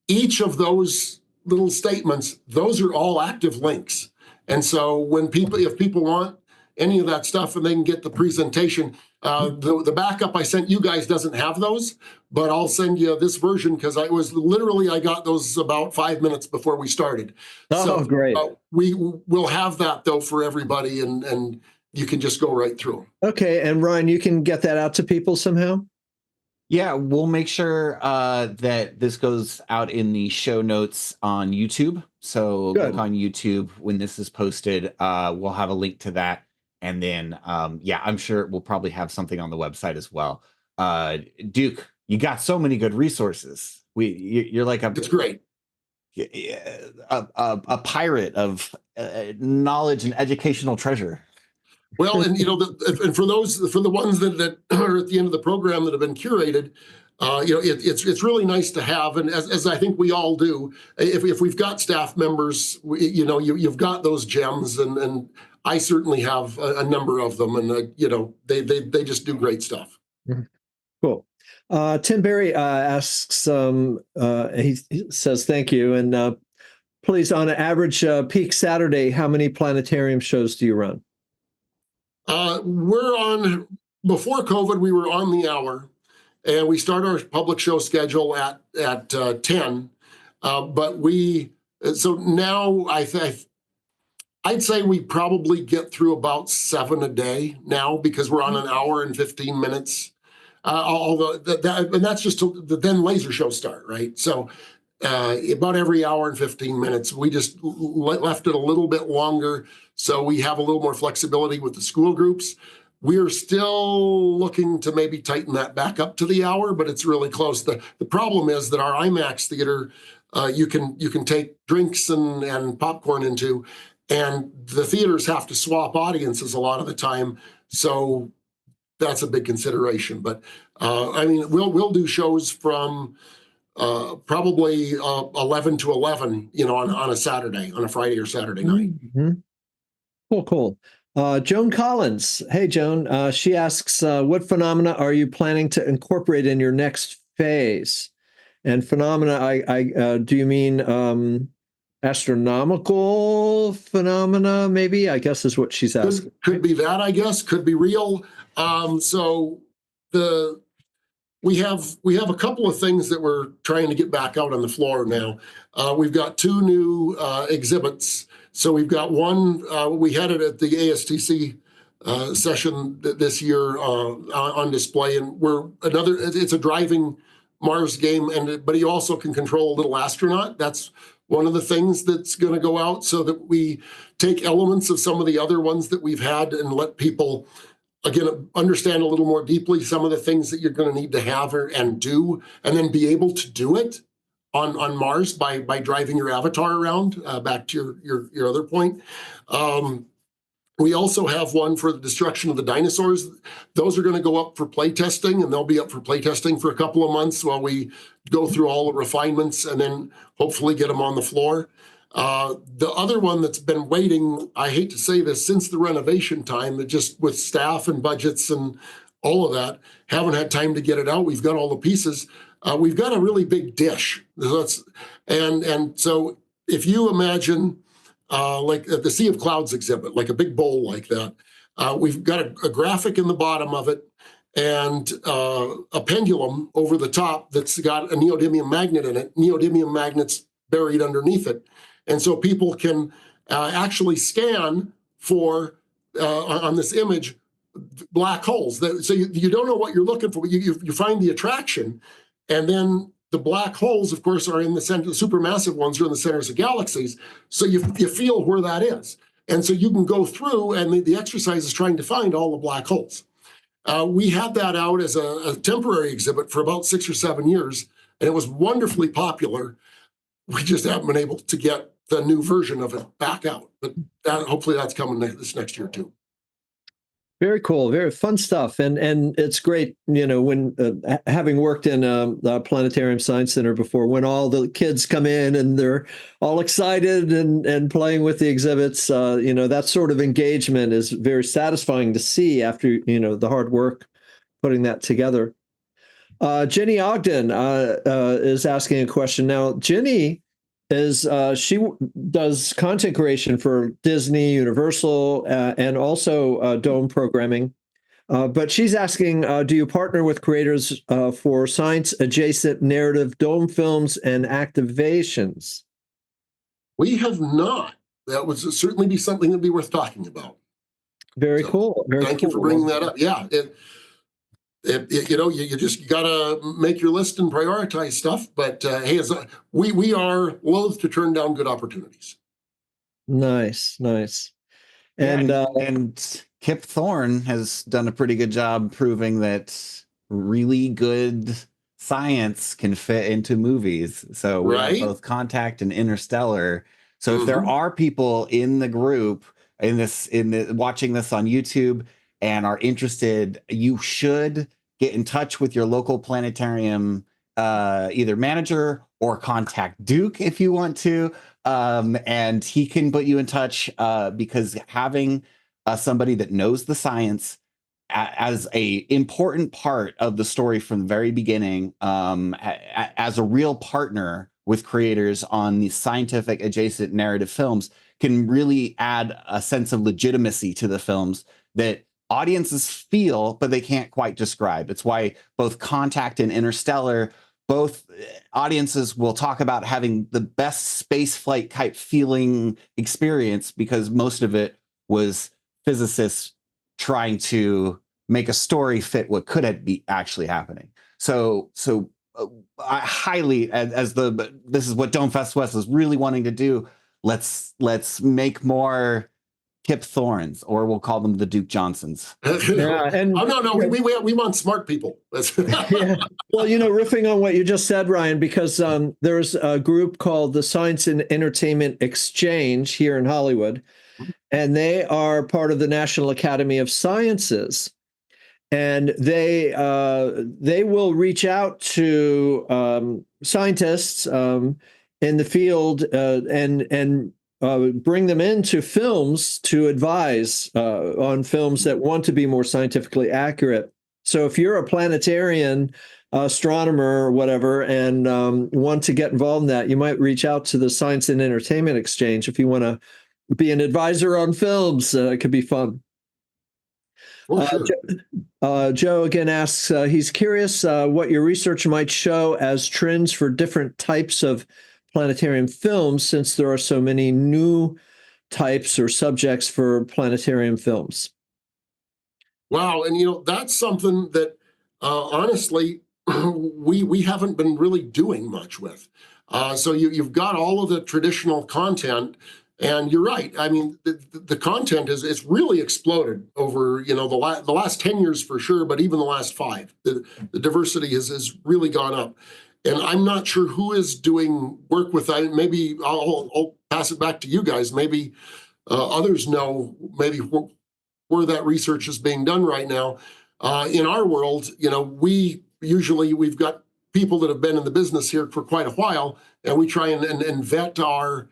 Each of those little statements, those are all active links. And so if people want any of that stuff and they can get the presentation, the backup I sent you guys doesn't have those, but I'll send you this version because I got those about 5 minutes before we started. Oh, so, great. We will have that though for everybody, and you can just go right through. Okay. And Ryan, you can get that out to people somehow? Yeah, we'll make sure that this goes out in the show notes on YouTube. So look on YouTube when this is posted. We'll have a link to that. And then, I'm sure we'll probably have something on the website as well. Duke, you got so many good resources. You're like it's great. A pirate of knowledge and educational treasure. Well, and and for the ones that are at the end of the program that have been curated, it's really nice to have, and as I think we all do, if we've got staff members, you've got those gems, and I certainly have a number of them, and they just do great stuff. Cool. Tim Berry asks, he says, thank you. And please, on an average peak Saturday, how many planetarium shows do you run? Before COVID, we were on the hour, and we start our public show schedule at 10. So now I'd say we probably get through about 7 a day now because we're on an hour and 15 minutes. Although and that's just then laser shows start, right? So about every hour and 15 minutes, we just left it a little bit longer so we have a little more flexibility with the school groups. We're still looking to maybe tighten that back up to the hour, but it's really close. The problem is that our IMAX theater, you can take drinks and popcorn into, and the theaters have to swap audiences a lot of the time. So that's a big consideration. But I mean, we'll do shows from probably 11 to 11, on a Saturday, on a Friday or Saturday night. Mm-hmm. Cool. Joan Collins. Hey, Joan. She asks, what phenomena are you planning to incorporate in your next phase? And phenomena, do you mean astronomical phenomena, maybe? I guess is what she's asking. Could be that, I guess. Could be real. So we have a couple of things that we're trying to get back out on the floor now. We've got 2 new exhibits. So we've got one, we had it at the ASTC session this year on display, and it's a driving Mars game, but he also can control a little astronaut. That's one of the things that's going to go out, so that we take elements of some of the other ones that we've had and let people, again, understand a little more deeply some of the things that you're going to need to have and do, and then be able to do it on Mars by driving your avatar around, back to your other point. We also have one for the destruction of the dinosaurs. Those are going to go up for playtesting, and they'll be up for playtesting for a couple of months while we go through all the refinements and then hopefully get them on the floor. The other one that's been waiting, I hate to say this, since the renovation time, that just with staff and budgets and all of that, haven't had time to get it out. We've got all the pieces. We've got a really big dish. And so if you imagine like the Sea of Clouds exhibit, like a big bowl like that, we've got a graphic in the bottom of it and a pendulum over the top that's got a neodymium magnet in it, neodymium magnets buried underneath it. And so people can actually scan for, on this image, black holes. So you don't know what you're looking for, but you find the attraction. And then the black holes, of course, are in the center. The supermassive ones are in the centers of galaxies. So you feel where that is. And so you can go through, and the exercise is trying to find all the black holes. We had that out as a temporary exhibit for about 6 or 7 years, and it was wonderfully popular. We just haven't been able to get the new version of it back out. But hopefully that's coming this next year too. Very cool, very fun stuff, and it's great, when having worked in the Planetarium Science Center before, when all the kids come in and they're all excited and playing with the exhibits, that sort of engagement is very satisfying to see after the hard work putting that together. Jenny Ogden is asking a question now. Jenny she does content creation for Disney, Universal, and also Dome programming. But she's asking, do you partner with creators for science-adjacent narrative Dome films and activations? We have not. That would certainly be something that'd be worth talking about. Very cool. Thank you for bringing that up. Yeah. You just gotta make your list and prioritize stuff. But hey, we are loath to turn down good opportunities. Nice. And and Kip Thorne has done a pretty good job proving that really good science can fit into movies. So we have both Contact and Interstellar. So if there are people in the group watching this on YouTube and are interested, you should get in touch with your local planetarium, either manager or contact Duke if you want to. And he can put you in touch because having somebody that knows the science as a important part of the story from the very beginning, as a real partner with creators on these scientific adjacent narrative films, can really add a sense of legitimacy to the films that audiences feel, but they can't quite describe. It's why both Contact and Interstellar, both audiences will talk about having the best space flight type feeling experience, because most of it was physicists trying to make a story fit what could be actually happening. So I highly, this is what Dome Fest West is really wanting to do. Let's make more Kip Thornes, or we'll call them the Duke Johnsons. Yeah, and no, we want smart people. Yeah. Well, riffing on what you just said, Ryan, because there's a group called the Science and Entertainment Exchange here in Hollywood, and they are part of the National Academy of Sciences, and they will reach out to scientists in the field and bring them into films to advise on films that want to be more scientifically accurate. So if you're a planetarian astronomer or whatever and want to get involved in that, you might reach out to the Science and Entertainment Exchange if you want to be an advisor on films. It could be fun. Well, sure. Joe again asks, he's curious what your research might show as trends for different types of planetarium films, since there are so many new types or subjects for planetarium films. Wow, and that's something that honestly we haven't been really doing much with. So you've got all of the traditional content, and you're right. I mean, the content it's really exploded over the last 10 years for sure, but even the last 5. The diversity has really gone up. And I'm not sure who is doing work with that. Maybe I'll pass it back to you guys. Maybe others know maybe where that research is being done right now. In our world, we've got people that have been in the business here for quite a while, and we try and vet our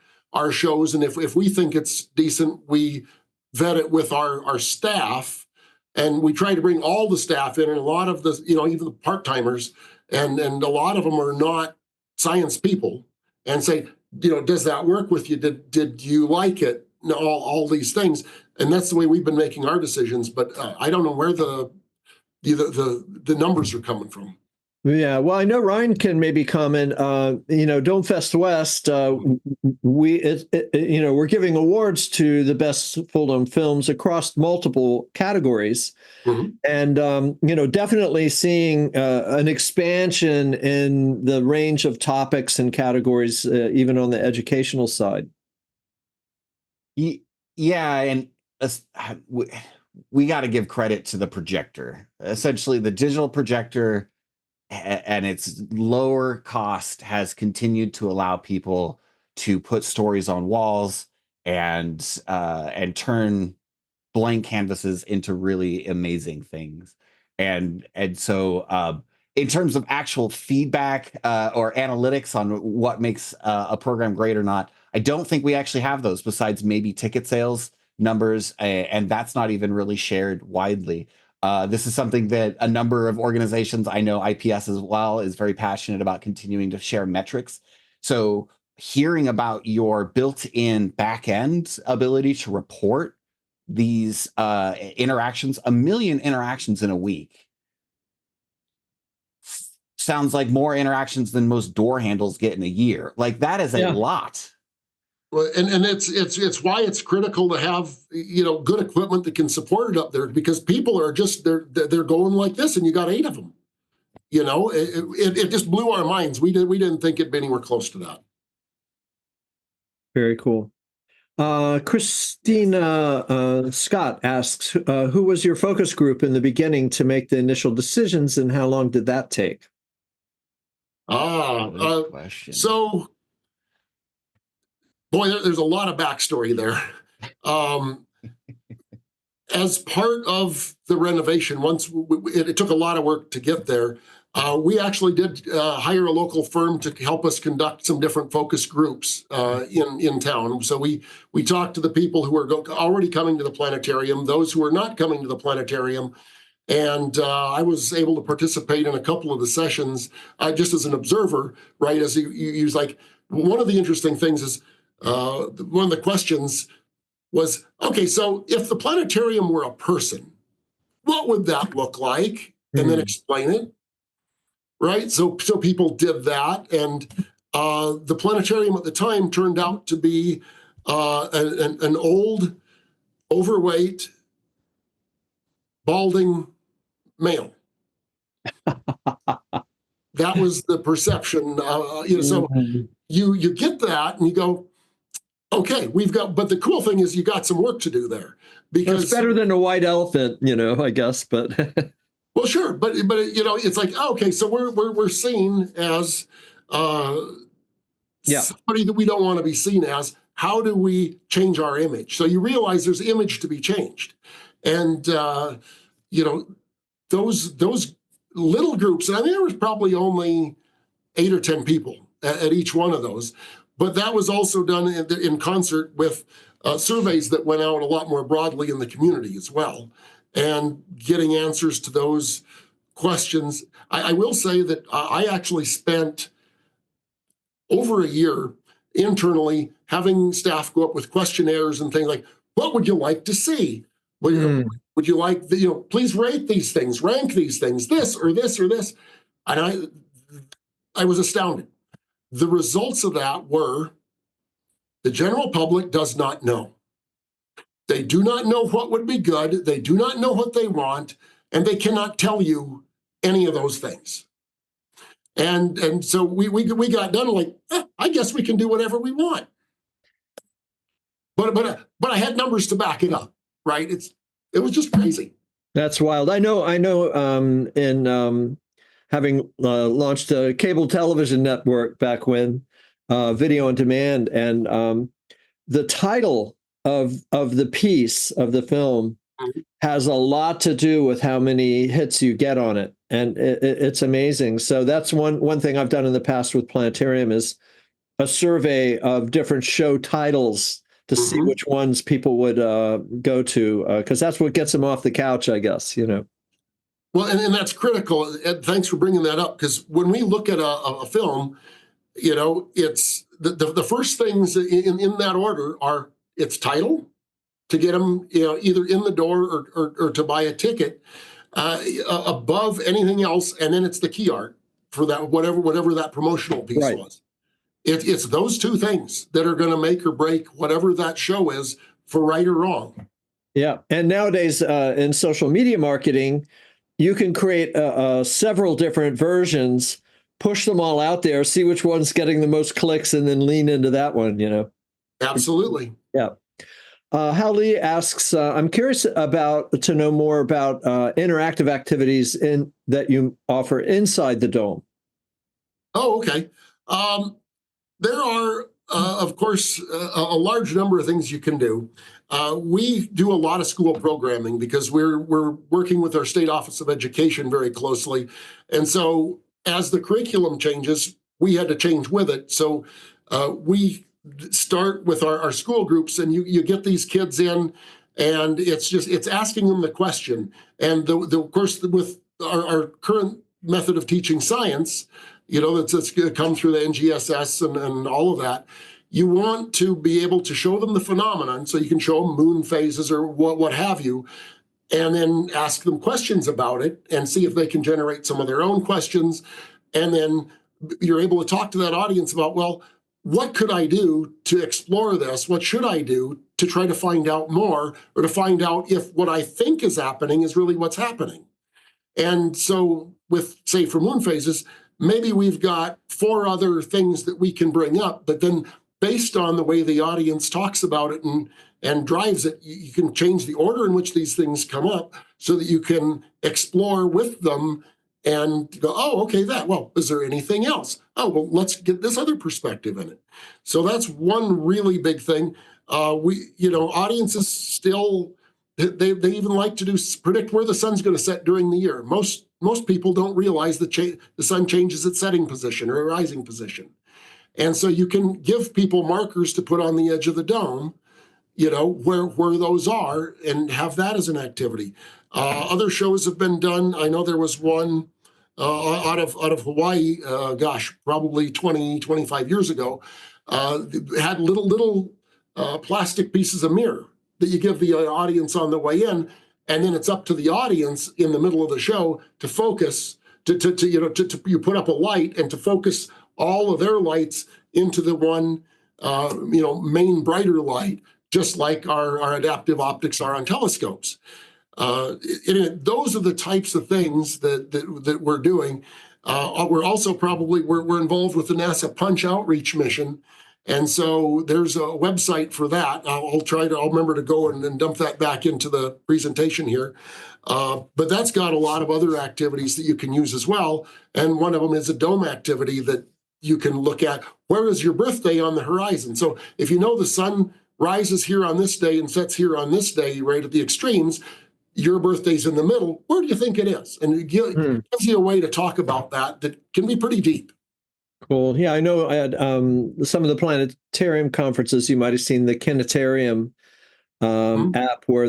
shows. And if we think it's decent, we vet it with our staff, and we try to bring all the staff in, and a lot of the, even the part-timers, and a lot of them are not science people, and say, does that work with you? Did you like it? All these things. And that's the way we've been making our decisions. But I don't know where the numbers are coming from. Yeah, well, I know Ryan can maybe comment. Dome Fest West, we're giving awards to the best full dome films across multiple categories, and definitely seeing an expansion in the range of topics and categories, even on the educational side. Yeah, and we got to give credit to the projector. Essentially, the digital projector and its lower cost has continued to allow people to put stories on walls and turn blank canvases into really amazing things. And so in terms of actual feedback or analytics on what makes a program great or not, I don't think we actually have those, besides maybe ticket sales numbers, and that's not even really shared widely. This is something that a number of organizations, I know IPS as well, is very passionate about continuing to share metrics. So hearing about your built-in back-end ability to report these interactions, 1 million interactions in a week, sounds like more interactions than most door handles get in a year. Like, that is a lot. Well, and it's why it's critical to have good equipment that can support it up there, because people are just they're going like this, and you got 8 of them. It just blew our minds. We didn't think it'd be anywhere close to that. Very cool. Christina Scott asks, who was your focus group in the beginning to make the initial decisions, and how long did that take? Question. So, boy, there's a lot of backstory there. As part of the renovation, once it took a lot of work to get there, we actually did hire a local firm to help us conduct some different focus groups in town. So we talked to the people who were already coming to the planetarium, those who were not coming to the planetarium, And I was able to participate in a couple of the sessions just as an observer, right? As you use, like, one of the interesting things is one of the questions was, okay, so if the planetarium were a person, what would that look like? And then explain it, right? So people did that, and the planetarium at the time turned out to be an old, overweight, balding male. That was the perception. So you get that, and you go, okay, we've got. But the cool thing is, you got some work to do there, because it's better than a white elephant, I guess. But well, sure, but it's like, okay, so we're seen as somebody that we don't want to be seen as. How do we change our image? So you realize there's image to be changed, and those little groups. And I mean, there was probably only 8 or 10 people at each one of those, but that was also done in concert with surveys that went out a lot more broadly in the community as well, and getting answers to those questions. I will say that I actually spent over a year internally having staff go up with questionnaires and things like, what would you like to see? Would you like, please rate these things, rank these things, this or this or this? And I was astounded. The results of that were, the general public does not know. They do not know what would be good. They do not know what they want, and they cannot tell you any of those things. And so we got done like, I guess we can do whatever we want. But I had numbers to back it up, right? It was just crazy. That's wild. I know. In having launched a cable television network back when, video on demand, and the title of the piece of the film has a lot to do with how many hits you get on it, and it's amazing. So that's one thing I've done in the past with Planetarium, is a survey of different show titles to see which ones people would go to, because that's what gets them off the couch, I guess. Well, and that's critical. Ed, thanks for bringing that up, because when we look at a film, it's the first things in that order are its title, to get them either in the door or to buy a ticket, above anything else, and then it's the key art for that whatever that promotional piece was. It's those two things that are going to make or break whatever that show is, for right or wrong. Yeah, and nowadays in social media marketing, you can create several different versions, push them all out there, see which one's getting the most clicks, and then lean into that one. Absolutely. Yeah. Hal Lee asks, I'm curious to know more about interactive activities that you offer inside the dome. Oh, okay. There are, of course, a large number of things you can do. We do a lot of school programming because we're working with our State Office of Education very closely. And so as the curriculum changes, we had to change with it. So we start with our school groups, and you get these kids in, and it's asking them the question. And of course, with our current method of teaching science, that's come through the NGSS and all of that. You want to be able to show them the phenomenon, so you can show them moon phases or what have you, and then ask them questions about it and see if they can generate some of their own questions. And then you're able to talk to that audience about, well, what could I do to explore this? What should I do to try to find out more, or to find out if what I think is happening is really what's happening? And so with, say, for moon phases, maybe we've got 4 other things that we can bring up, but then based on the way the audience talks about it and drives it, you can change the order in which these things come up, so that you can explore with them and go, oh, okay, is there anything else? Oh, well, let's get this other perspective in it. So that's one really big thing. Audiences still, they even like to predict where the sun's going to set during the year. Most people don't realize the sun changes its setting position or rising position. And so you can give people markers to put on the edge of the dome, where those are, and have that as an activity. Other shows have been done. I know there was one out of Hawaii, gosh, probably 20, 25 years ago, had little plastic pieces of mirror that you give the audience on the way in, and then it's up to the audience in the middle of the show to focus, you put up a light and to focus all of their lights into the one, main brighter light, just like our adaptive optics are on telescopes. Those are the types of things that we're doing. We're also we're involved with the NASA Punch outreach mission. And so there's a website for that. I'll remember to go and dump that back into the presentation here. But that's got a lot of other activities that you can use as well. And one of them is a dome activity that you can look at. Where is your birthday on the horizon? So if you know the sun rises here on this day and sets here on this day, right at the extremes, your birthday's in the middle. Where do you think it is? And it gives you a way to talk about that can be pretty deep. Cool. Yeah, I know at some of the planetarium conferences, you might have seen the Planetarium app where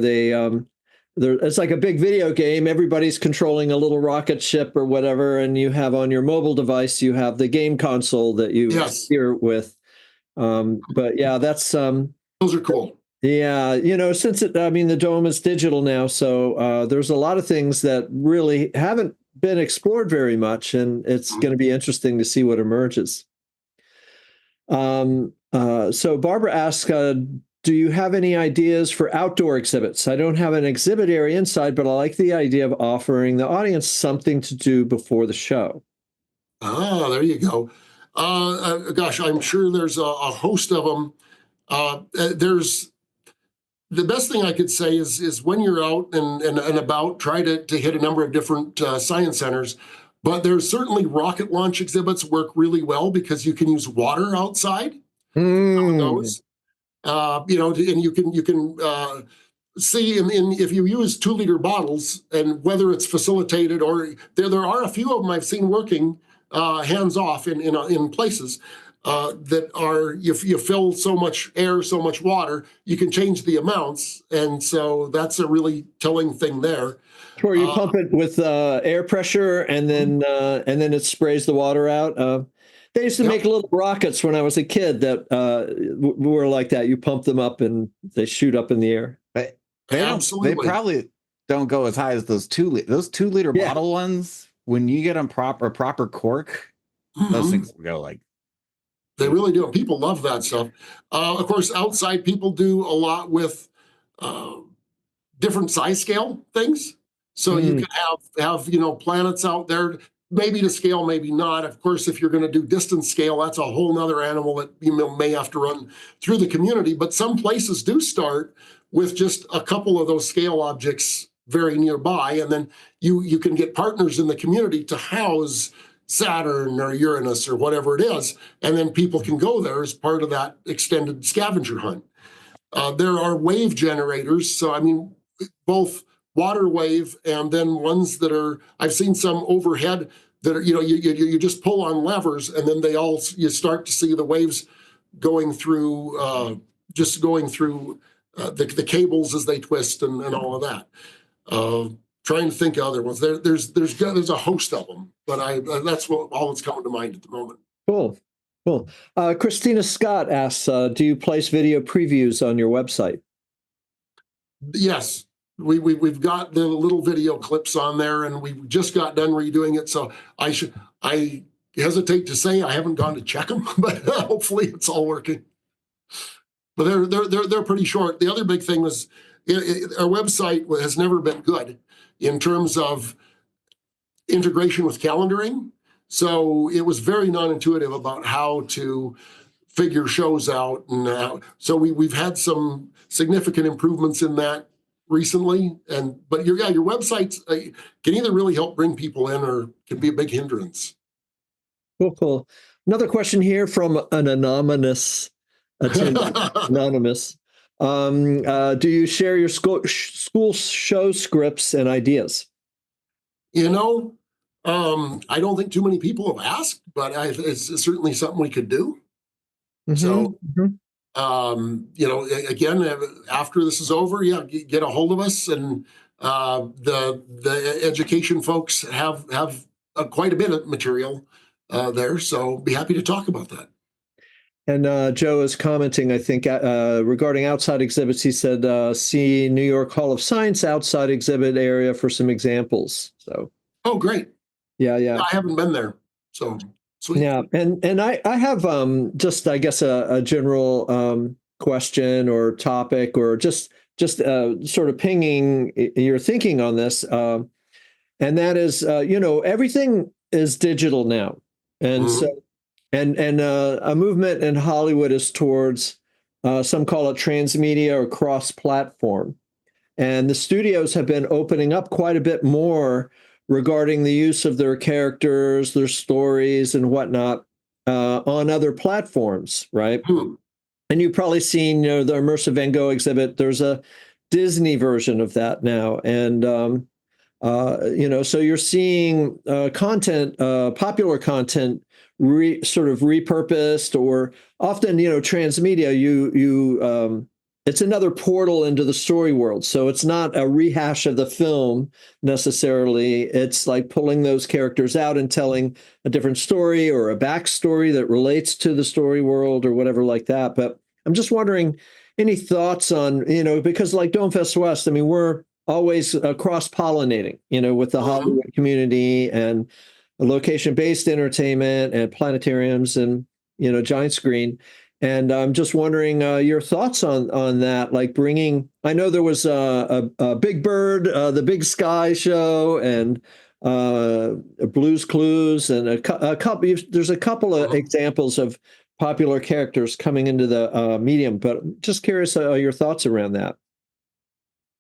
it's like a big video game. Everybody's controlling a little rocket ship or whatever, and you have on your mobile device, you have the game console that you steer with. But yeah, that's those are cool. Yeah, since the dome is digital now, so there's a lot of things that really haven't been explored very much, and it's going to be interesting to see what emerges. So Barbara asks, do you have any ideas for outdoor exhibits? I don't have an exhibit area inside, but I like the idea of offering the audience something to do before the show. Ah, there you go. Gosh, I'm sure there's a host of them. The best thing I could say is when you're out and about, try to hit a number of different science centers. But there's certainly rocket launch exhibits work really well because you can use water outside. Those, and you can see if you use 2-liter bottles, and whether it's facilitated or there are a few of them I've seen working hands off in places. That are, you fill so much air, so much water, you can change the amounts. And so that's a really telling thing there. Where you pump it with air pressure and then it sprays the water out. They used to make little rockets when I was a kid that were like that. You pump them up and they shoot up in the air. Absolutely. They probably don't go as high as those 2-liter bottle ones. When you get them proper cork, those things go like. They really do. People love that stuff. Of course, outside people do a lot with different size scale things. So you can have planets out there, maybe to scale, maybe not. Of course, if you're going to do distance scale, that's a whole nother animal that you may have to run through the community. But some places do start with just a couple of those scale objects very nearby, and then you can get partners in the community to house Saturn or Uranus or whatever it is, and then people can go there as part of that extended scavenger hunt. There are wave generators, so both water wave and then ones that are, I've seen some overhead that are, you just pull on levers and then you start to see the waves going through, the cables as they twist and all of that. Trying to think of other ones. There's a host of them, but that's all that's coming to mind at the moment. Cool. Christina Scott asks, do you place video previews on your website? Yes, we've got the little video clips on there, and we just got done redoing it. So I hesitate to say I haven't gone to check them, but hopefully it's all working. But they're pretty short. The other big thing was our website has never been good in terms of integration with calendaring. So it was very non-intuitive about how to figure shows out. And so we've had some significant improvements in that recently. But your websites can either really help bring people in or can be a big hindrance. Cool. Another question here from an anonymous attendant. Anonymous. Do you share your school show scripts and ideas? I don't think too many people have asked, but it's certainly something we could do. So, again, after this is over, get a hold of us and The education folks have quite a bit of material there, so be happy to talk about that. And Joe is commenting, I think, regarding outside exhibits. He said, see New York Hall of Science outside exhibit area for some examples. So, oh, great. Yeah. I haven't been there, so sweet. Yeah, and I have just, I guess, a general question or topic, or just sort of pinging your thinking on this, and that is, everything is digital now, and so a movement in Hollywood is towards, some call it transmedia or cross-platform, and the studios have been opening up quite a bit more regarding the use of their characters, their stories, and whatnot on other platforms, right? And you've probably seen, the immersive Van Gogh exhibit. There's a Disney version of that now, and so you're seeing content, popular content, sort of repurposed, or often, transmedia. It's another portal into the story world. So it's not a rehash of the film necessarily. It's like pulling those characters out and telling a different story or a backstory that relates to the story world or whatever like that. But I'm just wondering, any thoughts on, because like Dome Fest West, I mean, we're always cross-pollinating, with the Hollywood community and location-based entertainment and planetariums and, giant screen. And I'm just wondering your thoughts on that, like bringing. I know there was a Big Bird, the Big Sky show, and Blue's Clues, and a couple. There's a couple of examples of popular characters coming into the medium, but just curious your thoughts around that.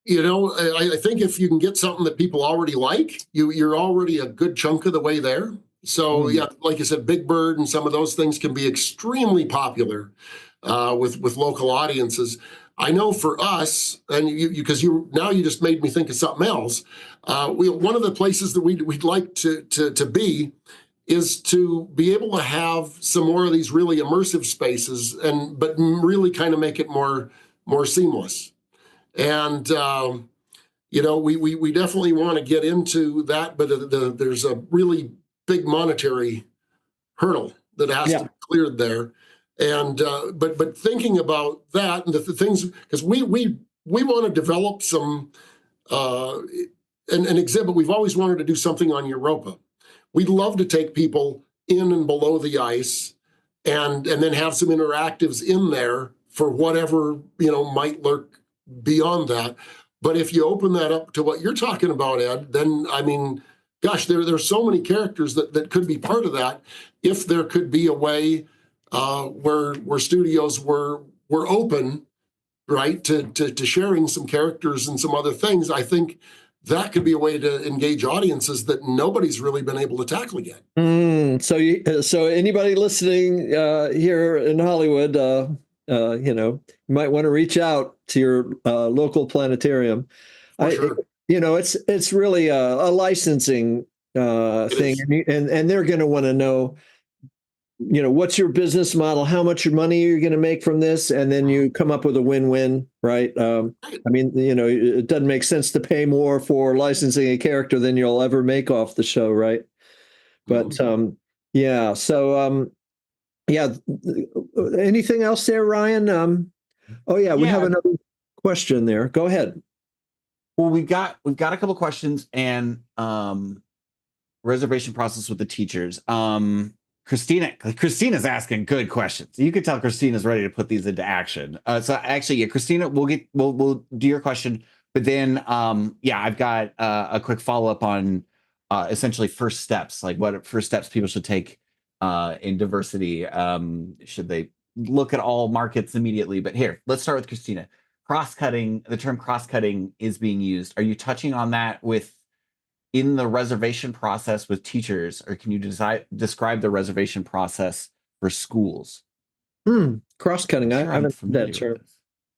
I think if you can get something that people already like, you're already a good chunk of the way there. So yeah, like you said, Big Bird and some of those things can be extremely popular with local audiences. I know for us, and because you just made me think of something else. One of the places that we'd like to be is to be able to have some more of these really immersive spaces, but really kind of make it more seamless. And we definitely want to get into that, but there's a really big monetary hurdle that has to be cleared there. And but thinking about that and the things, because we want to develop some an exhibit. We've always wanted to do something on Europa. We'd love to take people in and below the ice, and then have some interactives in there for whatever might lurk beyond that. But if you open that up to what you're talking about, Ed, then I mean, gosh, there's so many characters that could be part of that. If there could be a way where studios were open, right, to sharing some characters and some other things, I think that could be a way to engage audiences that nobody's really been able to tackle yet. So anybody listening here in Hollywood, you might want to reach out to your local planetarium. Sure. It's really a licensing thing, and they're going to want to know, what's your business model, how much money you're going to make from this, and then you come up with a win-win, right? I mean, it doesn't make sense to pay more for licensing a character than you'll ever make off the show, right? But yeah, so yeah. Anything else there, Ryan? We have another question there. Go ahead. Well, we've got a couple questions and reservation process with the teachers. Christina's asking good questions. You can tell Christina's ready to put these into action. So actually, yeah, Christina, we'll do your question, but then I've got a quick follow-up on essentially first steps, like what first steps people should take in diversity. Should they look at all markets immediately? But here, let's start with Christina. Cross-cutting, the term cross-cutting is being used. Are you touching on that in the reservation process with teachers, or can you describe the reservation process for schools? Cross-cutting, I haven't heard that term.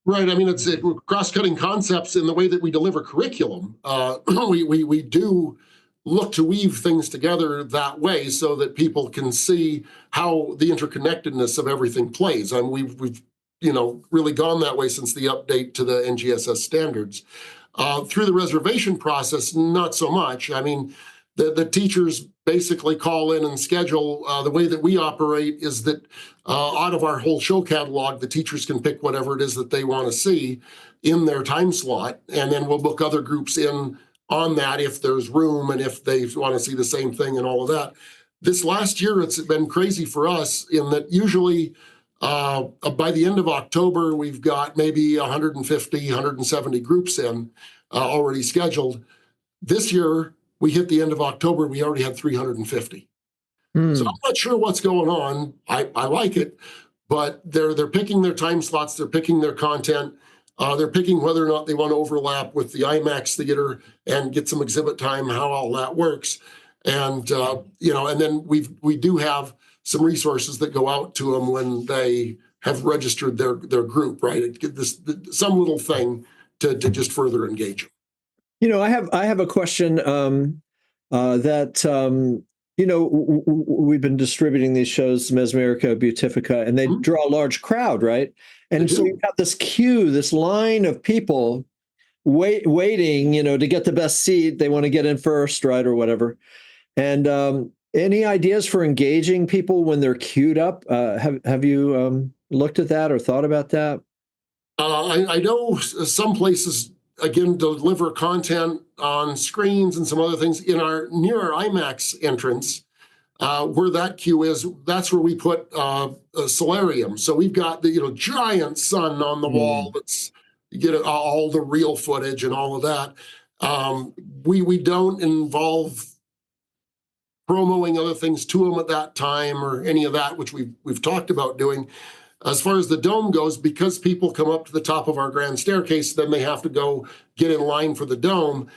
Right. I mean, it's cross-cutting concepts in the way that we deliver curriculum. We do look to weave things together that way so that people can see how the interconnectedness of everything plays. And we've really gone that way since the update to the NGSS standards. Through the reservation process, not so much. I mean, the teachers basically call in and schedule. The way that we operate is that out of our whole show catalog, the teachers can pick whatever it is that they want to see in their time slot, and then we'll book other groups in on that if there's room and if they want to see the same thing and all of that. This last year, it's been crazy for us in that usually by the end of October, we've got maybe 150, 170 groups in already scheduled. This year, we hit the end of October, we already had 350. So I'm not sure what's going on. I like it, but they're picking their time slots, they're picking their content, they're picking whether or not they want to overlap with the IMAX theater and get some exhibit time, how all that works. And and then we do have some resources that go out to them when they have registered their group, right? Some little thing to just further engage them. I have a question that we've been distributing these shows, Mesmerica, Beatifica, and they draw a large crowd, right? And so you've got this queue, this line of people waiting, to get the best seat. They want to get in first, right, or whatever. And any ideas for engaging people when they're queued up? Have you looked at that or thought about that? I know some places, again, deliver content on screens and some other things near our IMAX entrance, where that queue is. That's where we put a solarium. So we've got the giant sun on the wall. That's you get all the real footage and all of that. We don't involve promoting other things to them at that time or any of that, which we've talked about doing. As far as the dome goes, because people come up to the top of our grand staircase, then they have to go get in line for the dome.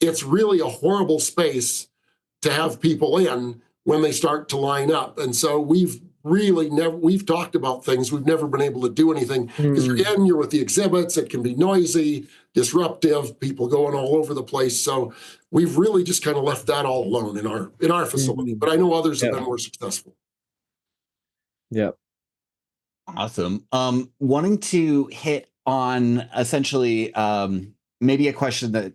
It's really a horrible space to have people in when they start to line up. And so we've talked about things. We've never been able to do anything because you're with the exhibits. It can be noisy, disruptive, people going all over the place. So we've really just kind of left that all alone in our facility. But I know others have been more successful. Yeah. Awesome. Wanting to hit on essentially maybe a question that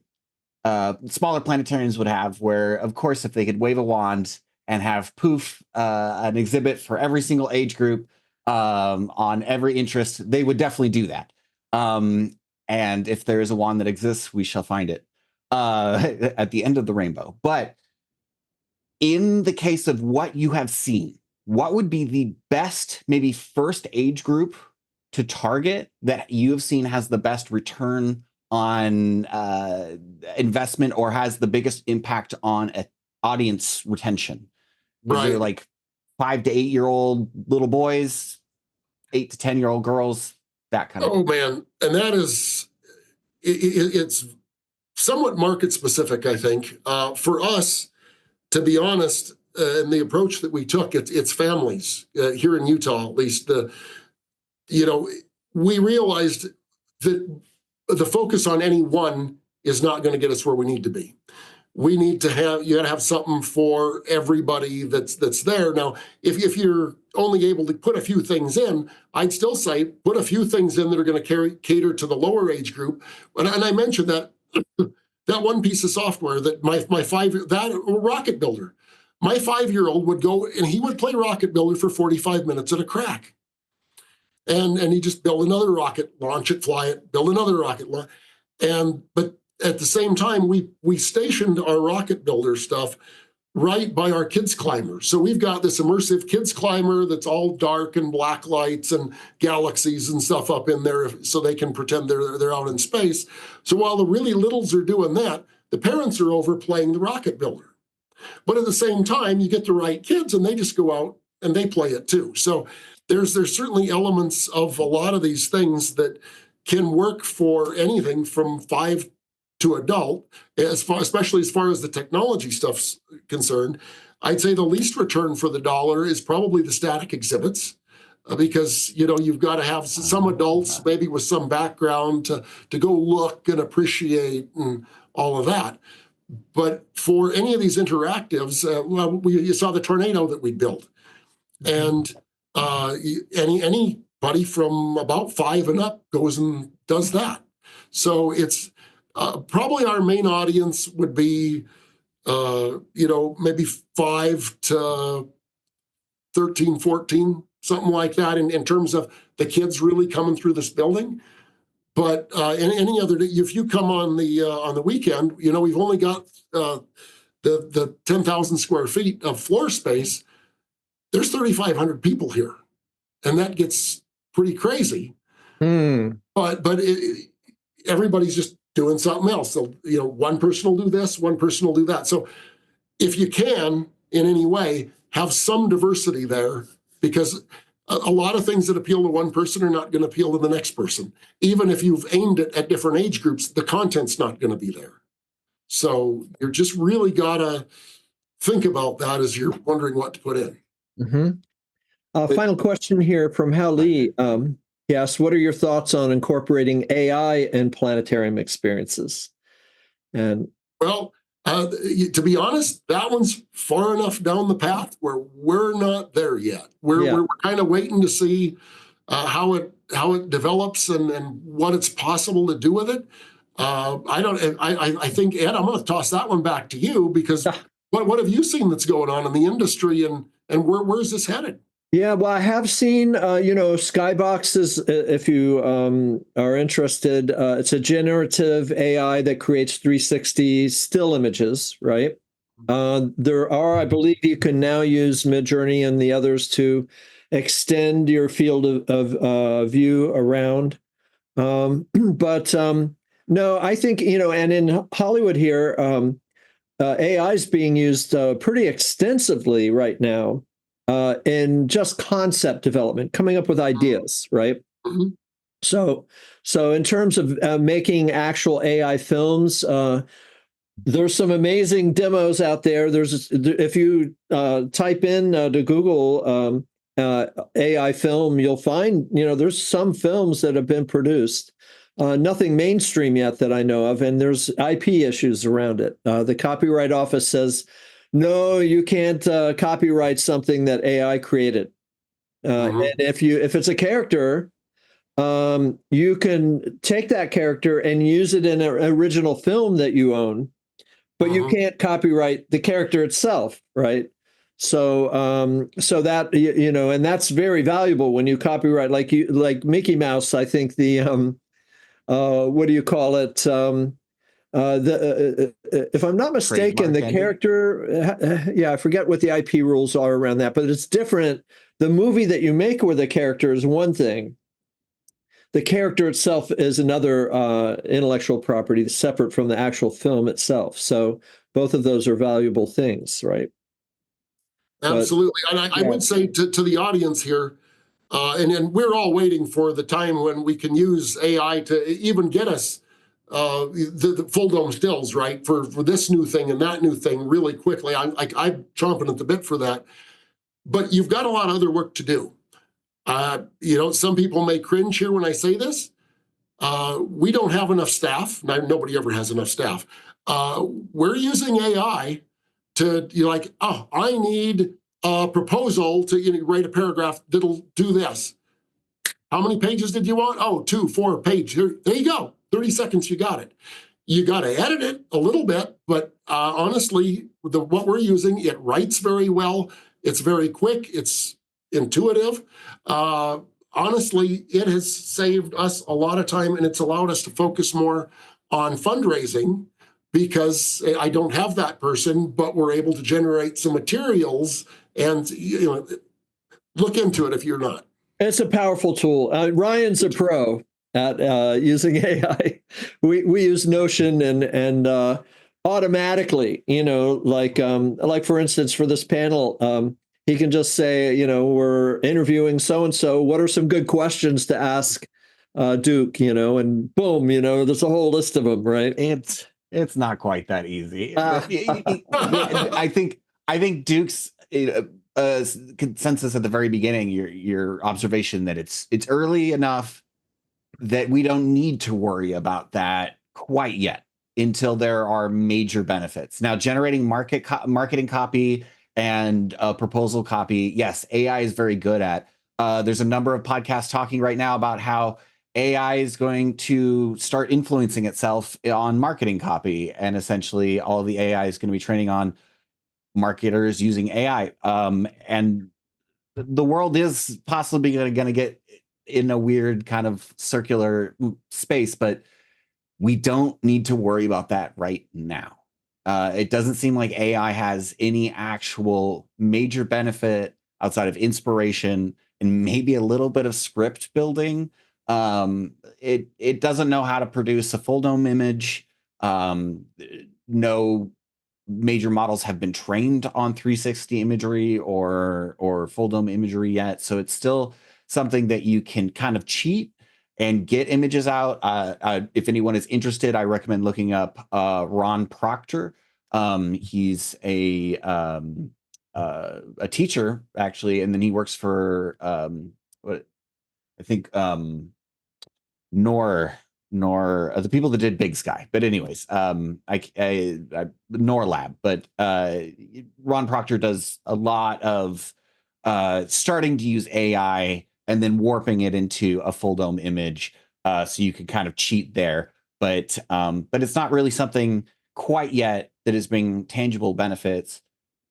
smaller planetariums would have, where, of course, if they could wave a wand and have poof, an exhibit for every single age group on every interest, they would definitely do that. And if there is a wand that exists, we shall find it at the end of the rainbow. But in the case of what you have seen, what would be the best, maybe first age group to target that you have seen has the best return on investment or has the biggest impact on audience retention? Is there like 5 to 8 year old little boys, 8 to 10-year-old girls, that kind of thing? Oh man, and that is it's somewhat market specific, I think. For us, to be honest, and the approach that we took, it's families here in Utah, at least. We realized that the focus on any one is not going to get us where we need to be. We need to have something for everybody that's there. Now, if you're only able to put a few things in, I'd still say put a few things in that are going to cater to the lower age group. And I mentioned that one piece of software that my Rocket Builder. My 5-year-old would go and he would play Rocket Builder for 45 minutes at a crack. And he just build another rocket, launch it, fly it, build another rocket. But at the same time, we stationed our Rocket Builder stuff right by our kids climber. So we've got this immersive kids climber that's all dark and black lights and galaxies and stuff up in there so they can pretend they're out in space. So while the really littles are doing that, the parents are over playing the Rocket Builder. But at the same time, you get the right kids and they just go out and they play it too. So there's certainly elements of a lot of these things that can work for anything from 5 to adult, especially as far as the technology stuff's concerned. I'd say the least return for the dollar is probably the static exhibits, because you've got to have some adults maybe with some background to go look and appreciate and all of that. But for any of these interactives, you saw the tornado that we built, and anybody from about 5 and up goes and does that. So it's Probably our main audience would be, maybe 5 to 13, 14, something like that in terms of the kids really coming through this building. But any other day, if you come on the weekend, we've only got the 10,000 square feet of floor space. There's 3,500 people here, and that gets pretty crazy. But everybody's just doing something else. So one person will do this, one person will do that. So if you can in any way have some diversity there, because a lot of things that appeal to one person are not going to appeal to the next person. Even if you've aimed it at different age groups, the content's not going to be there. So you're just really got to think about that as you're wondering what to put in. Final question here from Hal Lee. He asks, what are your thoughts on incorporating AI in planetarium experiences? And well, to be honest, that one's far enough down the path where we're not there yet. We're kind of waiting to see how it develops and what it's possible to do with it. I think, Ed, I'm going to toss that one back to you, because what have you seen that's going on in the industry, and where's this headed? Yeah, well, I have seen, Skybox if you are interested, it's a generative AI that creates 360 still images, right? There are, I believe you can now use Midjourney and the others to extend your field of view around. But no, I think, and in Hollywood here, AI is being used pretty extensively right now. In just concept development, coming up with ideas, right? So in terms of making actual AI films, there's some amazing demos out there. If you type in to Google AI film, you'll find there's some films that have been produced. Nothing mainstream yet that I know of, and there's IP issues around it. The Copyright Office says, no, you can't copyright something that AI created. And if it's a character, you can take that character and use it in an original film that you own, but you can't copyright the character itself, right? So that and that's very valuable when you copyright, like Mickey Mouse. I think the what do you call it? If I'm not mistaken, the character, I forget what the IP rules are around that, but it's different. The movie that you make with a character is one thing. The character itself is another intellectual property separate from the actual film itself. So both of those are valuable things, right? Absolutely. And I would say to the audience here, and we're all waiting for the time when we can use AI to even get us the full dome stills, right, for this new thing and that new thing really quickly. I'm chomping at the bit for that. But you've got a lot of other work to do. Some people may cringe here when I say this. We don't have enough staff. Nobody ever has enough staff. We're using AI to, I need a proposal to write a paragraph that'll do this. How many pages did you want? Oh, 2, 4 page. There you go. 30 seconds, you got it. You got to edit it a little bit, but honestly, what we're using, it writes very well. It's very quick. It's intuitive. Honestly, it has saved us a lot of time, and it's allowed us to focus more on fundraising, because I don't have that person, but we're able to generate some materials. And look into it if you're not. It's a powerful tool. Ryan's a pro at using AI. We use Notion and automatically, like for instance, for this panel, he can just say, we're interviewing so-and-so. What are some good questions to ask Duke, and boom, there's a whole list of them, right? It's not quite that easy. I think Duke's consensus at the very beginning, your observation that it's early enough that we don't need to worry about that quite yet until there are major benefits. Now, generating marketing copy and proposal copy, yes, AI is very good at. There's a number of podcasts talking right now about how AI is going to start influencing itself on marketing copy, and essentially all of the AI is going to be training on marketers using AI. And the world is possibly going to get in a weird kind of circular space, but we don't need to worry about that right now. It doesn't seem like AI has any actual major benefit outside of inspiration and maybe a little bit of script building. It doesn't know how to produce a full dome image. No major models have been trained on 360 imagery or full dome imagery yet, so it's still something that you can kind of cheat and get images out. If anyone is interested, I recommend looking up Ron Proctor. He's a teacher actually, and then he works for what I think the people that did Big Sky. But anyways, Nor Lab. But Ron Proctor does a lot of starting to use AI and then warping it into a full dome image, so you can kind of cheat there. But it's not really something quite yet that is bringing tangible benefits.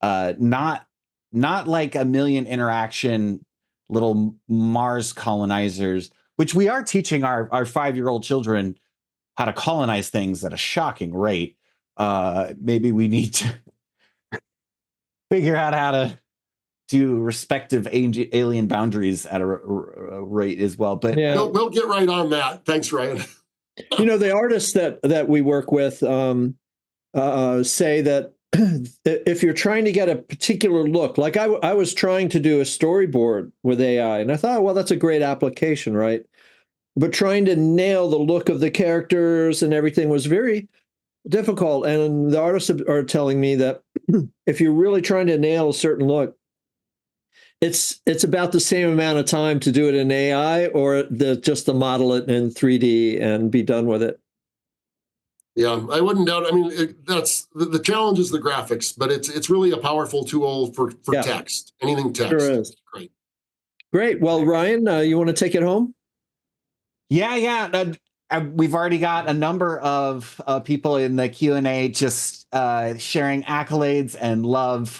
Not like a million interaction little Mars colonizers, which we are teaching our 5-year-old children how to colonize things at a shocking rate. Maybe we need to figure out how to do respective alien boundaries at a rate as well. But Yeah. We'll get right on that. Thanks, Ryan. The artists that we work with say that if you're trying to get a particular look, like I was trying to do a storyboard with AI, and I thought, well, that's a great application, right? But trying to nail the look of the characters and everything was very difficult. And the artists are telling me that if you're really trying to nail a certain look, it's about the same amount of time to do it in AI or just to model it in 3D and be done with it. Yeah, I wouldn't doubt. I mean, that's the challenge is the graphics, but it's really a powerful tool for text. Anything text. Sure is. Great. Great. Well, Ryan, you want to take it home? Yeah. We've already got a number of people in the Q&A just sharing accolades and love.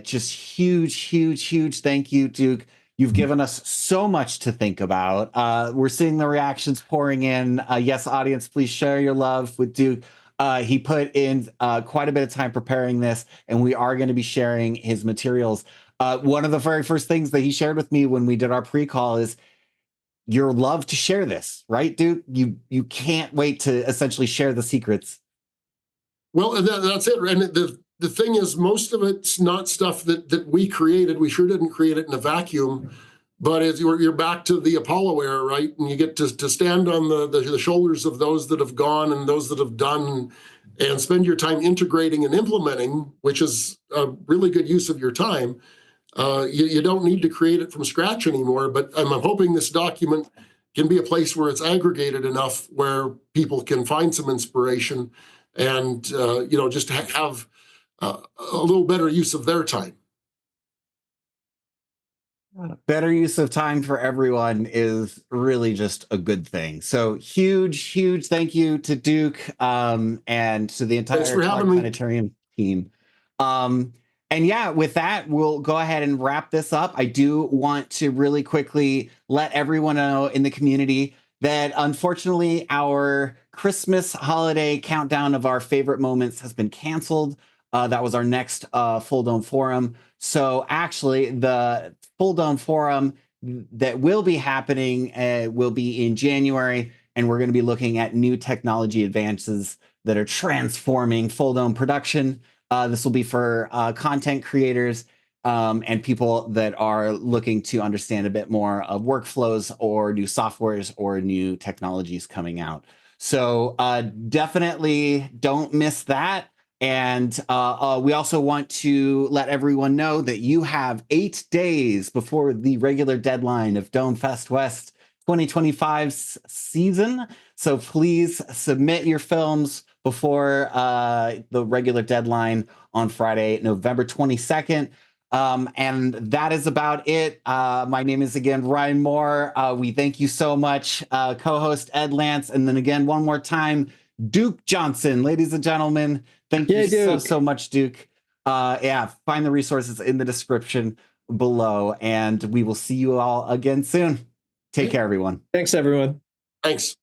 Just huge thank you, Duke. You've given us so much to think about. We're seeing the reactions pouring in. Yes, audience, please share your love with Duke. He put in quite a bit of time preparing this, and we are going to be sharing his materials. One of the very first things that he shared with me when we did our pre-call is your love to share this, right, Duke? You can't wait to essentially share the secrets. Well, and that's it. And the thing is, most of it's not stuff that we created. We sure didn't create it in a vacuum. But as you're back to the Apollo era, right? And you get to stand on the shoulders of those that have gone and those that have done, and spend your time integrating and implementing, which is a really good use of your time. You don't need to create it from scratch anymore. But I'm hoping this document can be a place where it's aggregated enough where people can find some inspiration and just have a little better use of their time. Better use of time for everyone is really just a good thing. So huge thank you to Duke and to the entire Clark Planetarium team. And yeah, with that, we'll go ahead and wrap this up. I do want to really quickly let everyone know in the community that unfortunately our Christmas holiday countdown of our favorite moments has been canceled. That was our next Full Dome Forum. So actually the Full Dome Forum that will be happening will be in January, and we're going to be looking at new technology advances that are transforming Full Dome production. This will be for content creators and people that are looking to understand a bit more of workflows or new softwares or new technologies coming out. So definitely don't miss that. And we also want to let everyone know that you have 8 days before the regular deadline of Dome Fest West 2025's season. So please submit your films before the regular deadline on Friday, November 22nd. And that is about it. My name is again Ryan Moore. We thank you so much, co-host Ed Lance, and then again one more time, Duke Johnson, ladies and gentlemen. Thank you so much, Duke. Yeah, find the resources in the description below, and we will see you all again soon. Take care, everyone. Thanks, everyone. Thanks.